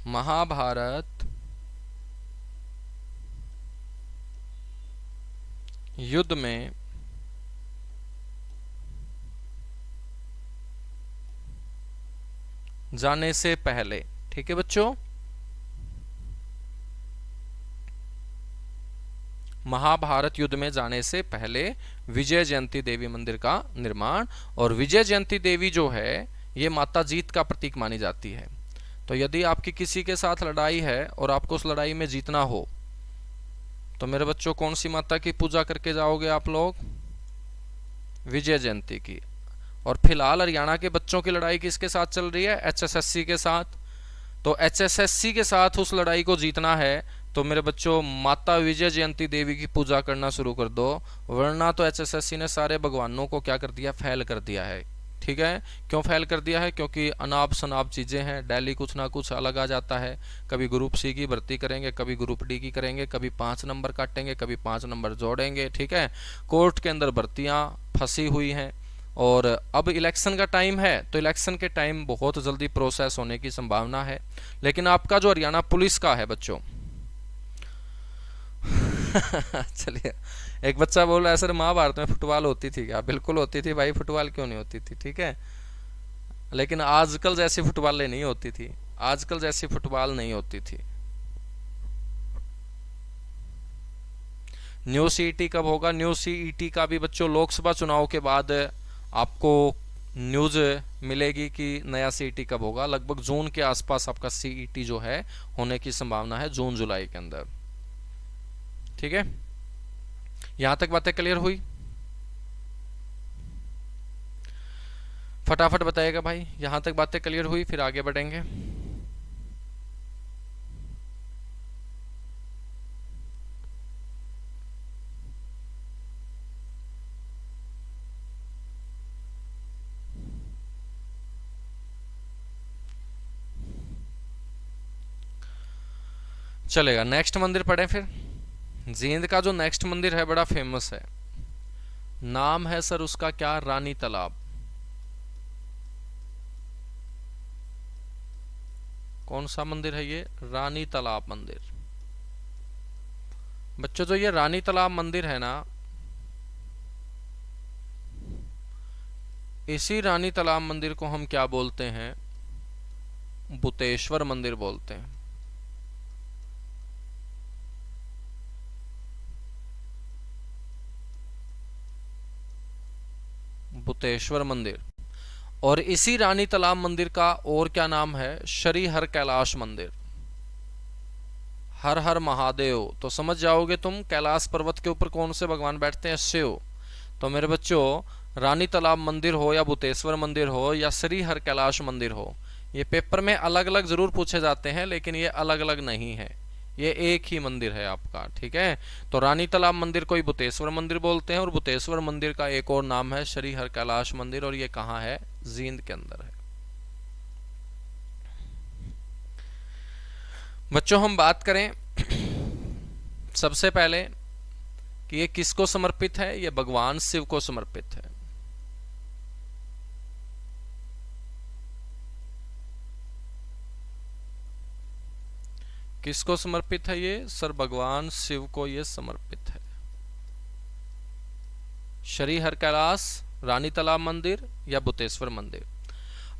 S1: महाभारत युद्ध में जाने से पहले, ठीक है बच्चों, महाभारत युद्ध में जाने से पहले विजय जयंती देवी मंदिर का निर्माण। और विजय जयंती देवी जो है ये माता जीत का प्रतीक मानी जाती है। तो यदि आपकी किसी के साथ लड़ाई है और आपको उस लड़ाई में जीतना हो तो मेरे बच्चों कौन सी माता की पूजा करके जाओगे आप लोग? विजय जयंती की। और फिलहाल हरियाणा के बच्चों की लड़ाई किसके साथ चल रही है? HSSC के साथ। तो HSSC के साथ उस लड़ाई को जीतना है तो मेरे बच्चों माता विजय जयंती देवी की पूजा करना शुरू कर दो, वरना तो HSSC ने सारे भगवानों को क्या कर दिया? फेल कर दिया है। ठीक है, क्यों फेल कर दिया है? क्योंकि अनाप शनाप चीजें हैं, डेली कुछ ना कुछ अलग आ जाता है। कभी ग्रुप C की भर्ती करेंगे, कभी ग्रुप D की करेंगे, कभी 5 नंबर काटेंगे, कभी 5 नंबर जोड़ेंगे। ठीक है, कोर्ट के अंदर भर्तियां फंसी हुई हैं। और अब इलेक्शन का टाइम है तो इलेक्शन के टाइम बहुत जल्दी प्रोसेस होने की संभावना है। लेकिन आपका जो हरियाणा पुलिस का है बच्चों चलिए, एक बच्चा बोल रहा है सर महाभारत में फुटबॉल होती थी क्या? बिल्कुल होती थी भाई, फुटबॉल क्यों नहीं होती थी? ठीक है, लेकिन आजकल जैसी फुटबॉल नहीं होती थी, आजकल जैसी फुटबॉल नहीं होती थी। न्यू सीईटी कब होगा? न्यू सीईटी का भी बच्चों लोकसभा चुनाव के बाद आपको न्यूज मिलेगी कि नया सीईटी कब होगा। लगभग जून के आसपास आपका सीईटी जो है होने की संभावना है, जून जुलाई के अंदर। ठीक है, यहां तक बातें क्लियर हुई? फटाफट बताइएगा भाई, यहां तक बातें क्लियर हुई? फिर आगे बढ़ेंगे। चलेगा, नेक्स्ट मंदिर पढ़े फिर। जींद का जो नेक्स्ट मंदिर है बड़ा फेमस है, नाम है सर उसका क्या? रानी तालाब। कौन सा मंदिर है ये? रानी तालाब मंदिर। बच्चों जो ये रानी तालाब मंदिर है ना, इसी रानी तालाब मंदिर को हम क्या बोलते हैं? बुतेश्वर मंदिर बोलते हैं। बुतेश्वर मंदिर। और इसी रानी तालाब मंदिर का और क्या नाम है? श्री हर कैलाश मंदिर। हर हर महादेव, तो समझ जाओगे तुम कैलाश पर्वत के ऊपर कौन से भगवान बैठते हैं? शिव। तो मेरे बच्चों रानी तालाब मंदिर हो या बुतेश्वर मंदिर हो या श्री हर कैलाश मंदिर हो, ये पेपर में अलग अलग जरूर पूछे जाते हैं, लेकिन ये अलग अलग नहीं है, ये एक ही मंदिर है आपका। ठीक है, तो रानी तालाब मंदिर को ही बुतेश्वर मंदिर बोलते हैं, और बुतेश्वर मंदिर का एक और नाम है श्री हर कैलाश मंदिर, और ये कहाँ है? जींद के अंदर है। बच्चों हम बात करें सबसे पहले कि ये किसको समर्पित है? ये भगवान शिव को समर्पित है। किसको समर्पित है ये? सर भगवान शिव को ये समर्पित है। श्री हर कैलाश, रानी तालाब मंदिर या बुतेश्वर मंदिर।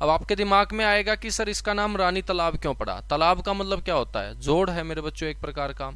S1: अब आपके दिमाग में आएगा कि सर इसका नाम रानी तालाब क्यों पड़ा? तालाब का मतलब क्या होता है? जोड़ है मेरे बच्चों एक प्रकार का।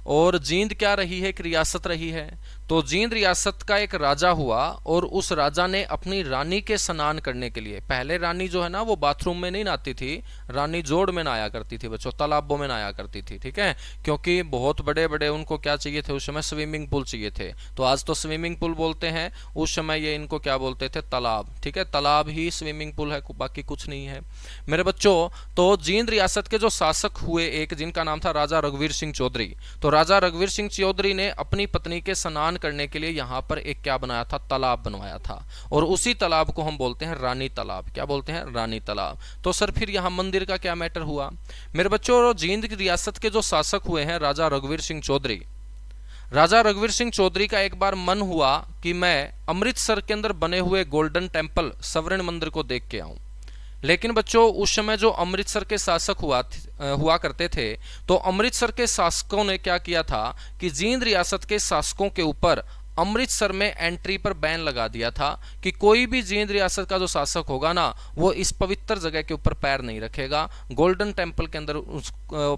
S1: और जींद क्या रही है? एक रियासत रही है। तो जींद रियासत का एक राजा हुआ और उस राजा ने अपनी रानी के स्नान करने के लिए, पहले रानी जो है ना वो बाथरूम में नहीं नहाती थी, रानी जोड़ में नहाया करती थी बच्चों, तालाबों में नहाया करती थी। ठीक है, क्योंकि बहुत बड़े बड़े उनको क्या चाहिए थे उस समय? स्विमिंग पूल चाहिए थे। तो आज तो स्विमिंग पूल बोलते हैं, उस समय ये इनको क्या बोलते थे? तालाब। ठीक है, तालाब ही स्विमिंग पूल है, बाकी कुछ नहीं है मेरे बच्चों। तो जींद रियासत के जो शासक हुए एक, जिनका नाम था राजा रघुवीर सिंह चौधरी, तो राजा रघुवीर सिंह चौधरी ने अपनी पत्नी के स्नान स्नान करने के लिए यहाँ पर एक क्या बनाया था, तालाब बनवाया था, और उसी तालाब को हम बोलते हैं रानी तालाब। क्या बोलते हैं, रानी तालाब। तो सर फिर यहाँ मंदिर का क्या मैटर हुआ मेरे बच्चों। जींद की रियासत के जो शासक हुए हैं राजा रघुवीर सिंह चौधरी, राजा रघुवीर सिंह चौधरी का एक बार मन हुआ कि मैं अमृतसर के अंदर बने हुए गोल्डन टेम्पल स्वर्ण मंदिर को देख के आऊं। लेकिन बच्चों उस समय जो अमृतसर के शासक हुआ करते थे, तो अमृतसर के शासकों ने क्या किया था कि जींद रियासत के शासकों के ऊपर अमृतसर में एंट्री पर बैन लगा दिया था कि कोई भी जींद रियासत का जो शासक होगा ना, वो इस पवित्र जगह के ऊपर पैर नहीं रखेगा, गोल्डन टेम्पल के अंदर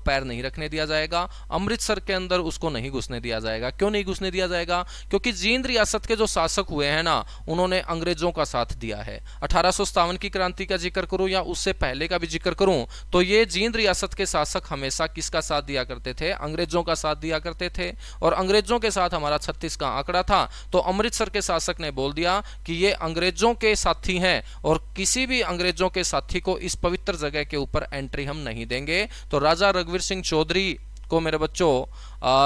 S1: पैर नहीं रखने दिया जाएगा, अमृतसर के अंदर उसको नहीं घुसने दिया जाएगा। क्यों नहीं घुसने दिया जाएगा? क्योंकि जींद रियासत के जो शासक हुए हैं ना, उन्होंने अंग्रेजों का साथ दिया है। 1857 की क्रांति का जिक्र करूं या उससे पहले का भी जिक्र करूं, तो ये जींद रियासत के शासक हमेशा किसका साथ दिया करते थे? अंग्रेजों का साथ दिया करते थे। और अंग्रेजों के साथ हमारा 36 का आंकड़ा था, तो अमृतसर के शासक ने बोल दिया कि ये अंग्रेजों के साथी हैं और किसी भी अंग्रेजों के साथी को इस पवित्र जगह के ऊपर एंट्री हम नहीं देंगे। तो राजा रघुवीर सिंह चौधरी को मेरे बच्चों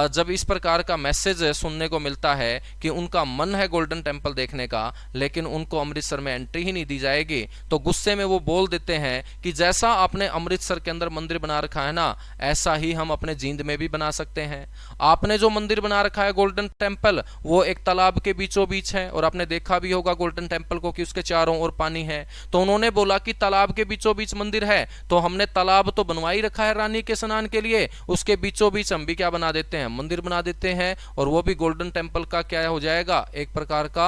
S1: जब इस प्रकार का मैसेज सुनने को मिलता है कि उनका मन है गोल्डन टेम्पल देखने का, लेकिन उनको अमृतसर में एंट्री ही नहीं दी जाएगी, तो गुस्से में वो बोल देते हैं कि जैसा आपने अमृतसर के अंदर मंदिर बना रखा है ना, ऐसा ही हम अपने जींद में भी बना सकते हैं। आपने जो मंदिर बना रखा है गोल्डन टेम्पल, वो एक तालाब के बीचों बीच है, और आपने देखा भी होगा गोल्डन टेम्पल को कि उसके चारों ओर पानी है। तो उन्होंने बोला कि तालाब के बीचों बीच मंदिर है, तो हमने तालाब तो बनवा ही रखा है रानी के स्नान के लिए, उसके बीचों बीच हम भी क्या बना देते हैं, मंदिर बना देते हैं, और वो भी गोल्डन टेम्पल का क्या हो जाएगा, एक प्रकार का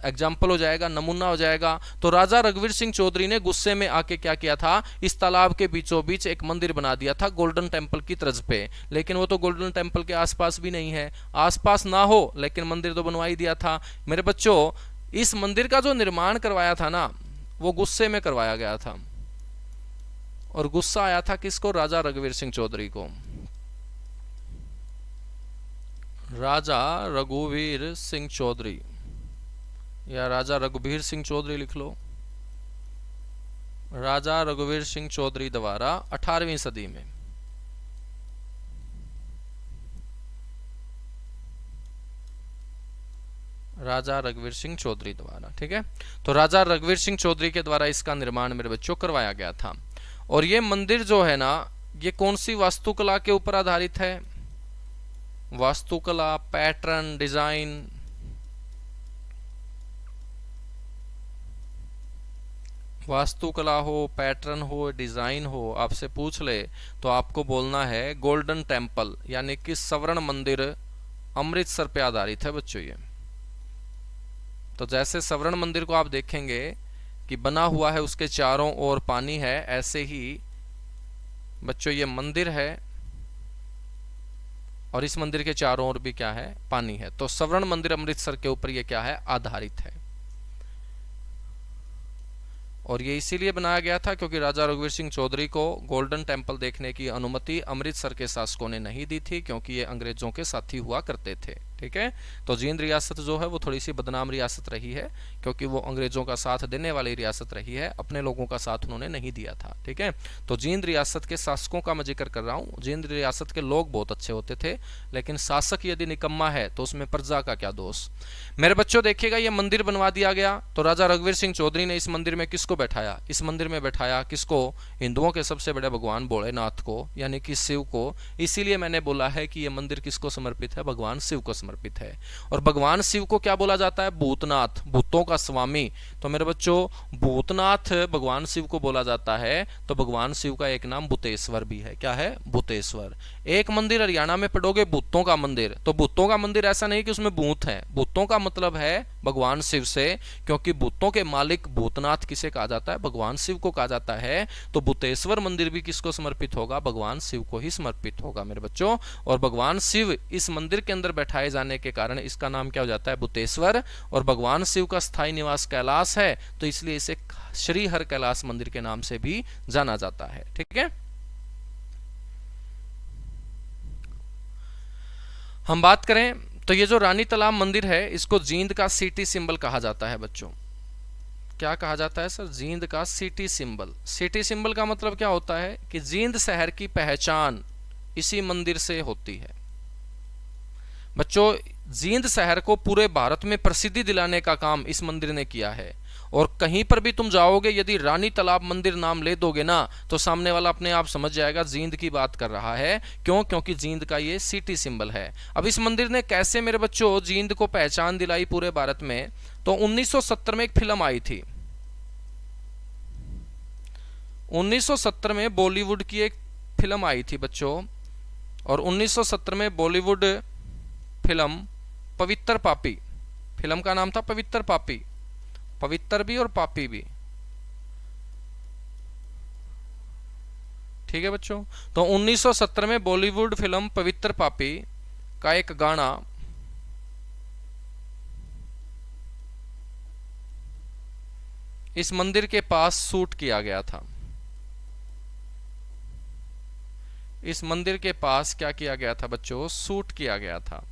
S1: एग्जाम्पल हो जाएगा, नमूना हो जाएगा। तो राजा रघुवीर सिंह चौधरी ने गुस्से में आके क्या किया था, इस तालाब के बीचों बीच एक मंदिर बना दिया था गोल्डन टेम्पल की तर्ज पे। लेकिन वो तो गोल्डन टेम्पल के आसपास भी नहीं है, आसपास ना हो लेकिन मंदिर तो बनवा ही दिया था। मेरे बच्चों इस मंदिर का जो निर्माण करवाया था ना, वो गुस्से में करवाया गया था, और गुस्सा आया था किसको? राजा रघुवीर सिंह चौधरी को। राजा रघुवीर सिंह चौधरी या राजा रघुवीर सिंह चौधरी लिख लो। राजा रघुवीर सिंह चौधरी द्वारा 18वीं सदी में राजा रघुवीर सिंह चौधरी द्वारा, ठीक है। तो राजा रघुवीर सिंह चौधरी के द्वारा इसका निर्माण मेरे बच्चों करवाया गया था। और ये मंदिर जो है ना, ये कौन सी वास्तुकला के ऊपर आधारित है? वास्तुकला, पैटर्न, डिजाइन, वास्तुकला हो, पैटर्न हो, डिजाइन हो, आपसे पूछ ले तो आपको बोलना है गोल्डन टेम्पल, यानी कि स्वर्ण मंदिर अमृतसर पे आधारित है बच्चों ये। तो जैसे स्वर्ण मंदिर को आप देखेंगे कि बना हुआ है, उसके चारों ओर पानी है, ऐसे ही बच्चों ये मंदिर है और इस मंदिर के चारों ओर भी क्या है? पानी है। तो स्वर्ण मंदिर अमृतसर के ऊपर ये क्या है? आधारित है। और ये इसीलिए बनाया गया था क्योंकि राजा रघुवीर सिंह चौधरी को गोल्डन टेम्पल देखने की अनुमति अमृतसर के शासकों ने नहीं दी थी, क्योंकि ये अंग्रेजों के साथी हुआ करते थे, ठीक है। तो जींद रियासत जो है वो थोड़ी सी बदनाम रियासत रही है, क्योंकि वो अंग्रेजों का साथ देने वाली रियासत रही है, अपने लोगों का साथ उन्होंने नहीं दिया था, ठीक है। तो जींद रियासत के शासकों का मैं जिक्र कर रहा हूँ। जींद रियासत के लोग बहुत अच्छे होते थे, लेकिन शासक यदि निकम्मा है तो उसमें प्रजा का क्या दोष। मेरे बच्चों देखिएगा, ये मंदिर बनवा दिया गया। तो राजा रघुवीर सिंह चौधरी ने इस मंदिर में किसको बैठाया? इस मंदिर में बैठाया किसको? हिंदुओं के सबसे बड़े भगवान भोलेनाथ को, यानी कि शिव को। इसीलिए मैंने बोला है कि यह मंदिर किसको समर्पित है? भगवान शिव को समर्पित है। और भगवान शिव को क्या बोला जाता है? भूतनाथ, भूतों का स्वामी। तो मेरे बच्चों भूतनाथ भगवान शिव को बोला जाता है। तो भगवान शिव का एक नाम भूतेश्वर भी है। क्या है? भूतेश्वर। एक मंदिर हरियाणा में पढ़ोगे भूतों का मंदिर, तो भूतों का मंदिर ऐसा नहीं कि उसमें भूत है, भूतों का मतलब है भगवान शिव से, क्योंकि भूतों के मालिक भूतनाथ किसे कहा जाता है? भगवान शिव को कहा जाता है। तो भूतेश्वर मंदिर भी किसको समर्पित होगा? भगवान शिव को ही समर्पित होगा मेरे बच्चों। और भगवान शिव इस मंदिर के अंदर बैठाए जाने के कारण इसका नाम क्या हो जाता है? भूतेश्वर। और भगवान शिव का स्थायी निवास कैलाश है, तो इसलिए इसे श्री हर कैलाश मंदिर के नाम से भी जाना जाता है, ठीक है। हम बात करें तो ये जो रानी तालाब मंदिर है, इसको जींद का सिटी सिंबल कहा जाता है बच्चों। क्या कहा जाता है सर? जींद का सिटी सिंबल। सिटी सिंबल का मतलब क्या होता है कि जींद शहर की पहचान इसी मंदिर से होती है बच्चों। जींद शहर को पूरे भारत में प्रसिद्धि दिलाने का काम इस मंदिर ने किया है। और कहीं पर भी तुम जाओगे, यदि रानी तालाब मंदिर नाम ले दोगे ना, तो सामने वाला अपने आप समझ जाएगा जींद की बात कर रहा है। क्यों? क्योंकि जींद का ये सिटी सिंबल है। अब इस मंदिर ने कैसे मेरे बच्चों जींद को पहचान दिलाई पूरे भारत में? तो 1970 में एक फिल्म आई थी। 1970 में बॉलीवुड की एक फिल्म आई थी बच्चों, और 1970 में बॉलीवुड फिल्म पवित्र पापी, फिल्म का नाम था पवित्र पापी, पवित्र भी और पापी भी, ठीक है बच्चों। तो 1970 में बॉलीवुड फिल्म पवित्र पापी का एक गाना इस मंदिर के पास शूट किया गया था। इस मंदिर के पास क्या किया गया था बच्चों? शूट किया गया था।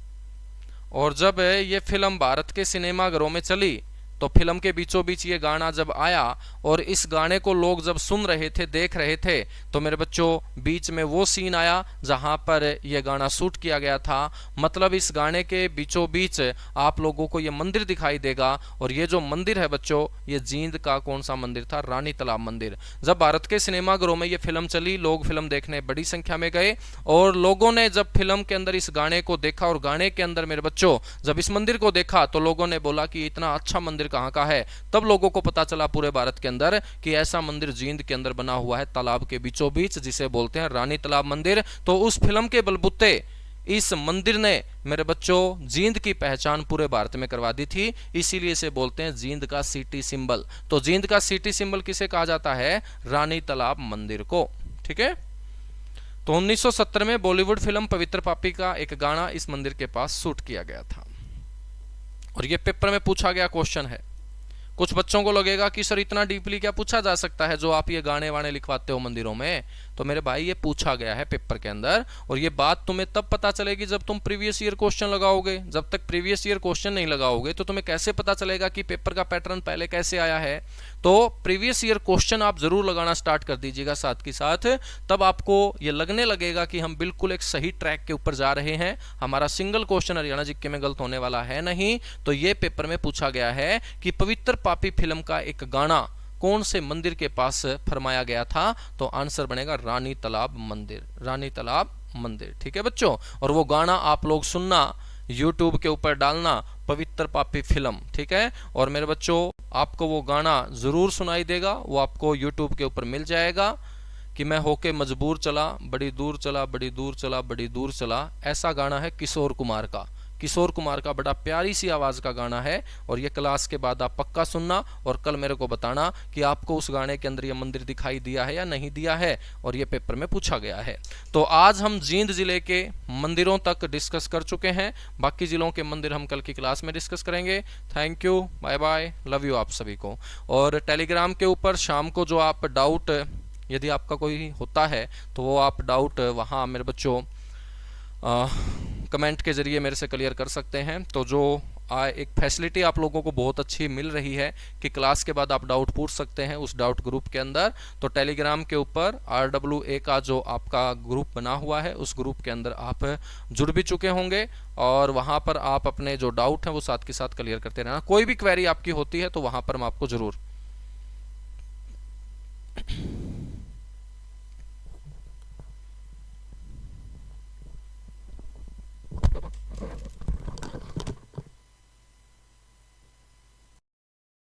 S1: और जब ये फिल्म भारत के सिनेमाघरों में चली, तो फिल्म के बीचों बीच ये गाना जब आया, और इस गाने को लोग जब सुन रहे थे, देख रहे थे, तो मेरे बच्चों बीच में वो सीन आया जहां पर ये गाना शूट किया गया था। मतलब इस गाने के बीचों बीच आप लोगों को ये मंदिर दिखाई देगा। और ये जो मंदिर है बच्चों, ये जींद का कौन सा मंदिर था? रानी तालाब मंदिर। जब भारत के सिनेमाघरों में ये फिल्म चली, लोग फिल्म देखने बड़ी संख्या में गए, और लोगों ने जब फिल्म के अंदर इस गाने को देखा, और गाने के अंदर मेरे बच्चों जब इस मंदिर को देखा, तो लोगों ने बोला कि इतना अच्छा मंदिर कहाँ का है। तब लोगों को पता चला पूरे भारत के अंदर कि ऐसा मंदिर जींद के अंदर बना हुआ है, तालाब के बीचों बीच, जिसे बोलते हैं रानी तालाब मंदिर। तो उस फिल्म के बलबूते इस मंदिर ने मेरे बच्चों जींद की पहचान पूरे भारत में करवा दी थी। इसीलिए इसे बोलते हैं जींद का सिटी सिंबल। तो जींद का सिटी सिंबल किसे कहा जाता है? रानी तालाब मंदिर को, ठीक है। तो 1970 में बॉलीवुड फिल्म पवित्र पापी का एक गाना इस मंदिर के पास शूट किया गया था। और ये पेपर में पूछा गया क्वेश्चन है। कुछ बच्चों को लगेगा कि सर इतना डीपली क्या पूछा जा सकता है जो आप ये गाने वाने लिखवाते हो मंदिरों में? तो मेरे भाई ये पूछा गया है पेपर के अंदर, और ये बात तुम्हें तब पता चलेगी जब तुम प्रीवियस ईयर क्वेश्चन लगाओगे। जब तक प्रीवियस ईयर क्वेश्चन नहीं लगाओगे तो तुम्हें कैसे पता चलेगा कि पेपर का पैटर्न पहले कैसे आया है? तो प्रीवियस ईयर क्वेश्चन आप जरूर लगाना स्टार्ट कर दीजिएगा साथ के साथ, तब आपको ये लगने लगेगा कि हम बिल्कुल एक सही ट्रैक के ऊपर जा रहे हैं। हमारा सिंगल क्वेश्चन हरियाणा जीके में गलत होने वाला है नहीं। तो ये पेपर में पूछा गया है कि पवित्र पापी फिल्म का एक गाना कौन से मंदिर के पास फरमाया गया था? तो आंसर बनेगा रानी तालाब मंदिर, रानी तालाब मंदिर, ठीक है बच्चों। और वो गाना आप लोग सुनना, YouTube के ऊपर डालना पवित्र पापी फिल्म, ठीक है। और मेरे बच्चों आपको वो गाना जरूर सुनाई देगा, वो आपको YouTube के ऊपर मिल जाएगा कि मैं होके मजबूर चला, बड़ी दूर चला, बड़ी दूर चला, बड़ी दूर चला। ऐसा गाना है किशोर कुमार का। किशोर कुमार का बड़ा प्यारी सी आवाज का गाना है। और ये क्लास के बाद आप पक्का सुनना, और कल मेरे को बताना कि आपको उस गाने के अंदर ये मंदिर दिखाई दिया है या नहीं दिया है। और ये पेपर में पूछा गया है। तो आज हम जींद जिले के मंदिरों तक डिस्कस कर चुके हैं। बाकी जिलों के मंदिर हम कल की क्लास में डिस्कस करेंगे। Thank you, bye bye, love you आप सभी को। और टेलीग्राम के ऊपर शाम को जो आप डाउट, यदि आपका कोई होता है तो वो आप डाउट वहाँ मेरे बच्चों कमेंट के जरिए मेरे से क्लियर कर सकते हैं। तो जो एक फैसिलिटी आप लोगों को बहुत अच्छी मिल रही है कि क्लास के बाद आप डाउट पूछ सकते हैं उस डाउट ग्रुप के अंदर। तो टेलीग्राम के ऊपर RWA का जो आपका ग्रुप बना हुआ है, उस ग्रुप के अंदर आप जुड़ भी चुके होंगे, और वहाँ पर आप अपने जो डाउट हैं वो साथ के साथ क्लियर करते रहना। कोई भी क्वेरी आपकी होती है तो वहाँ पर मैं आपको जरूर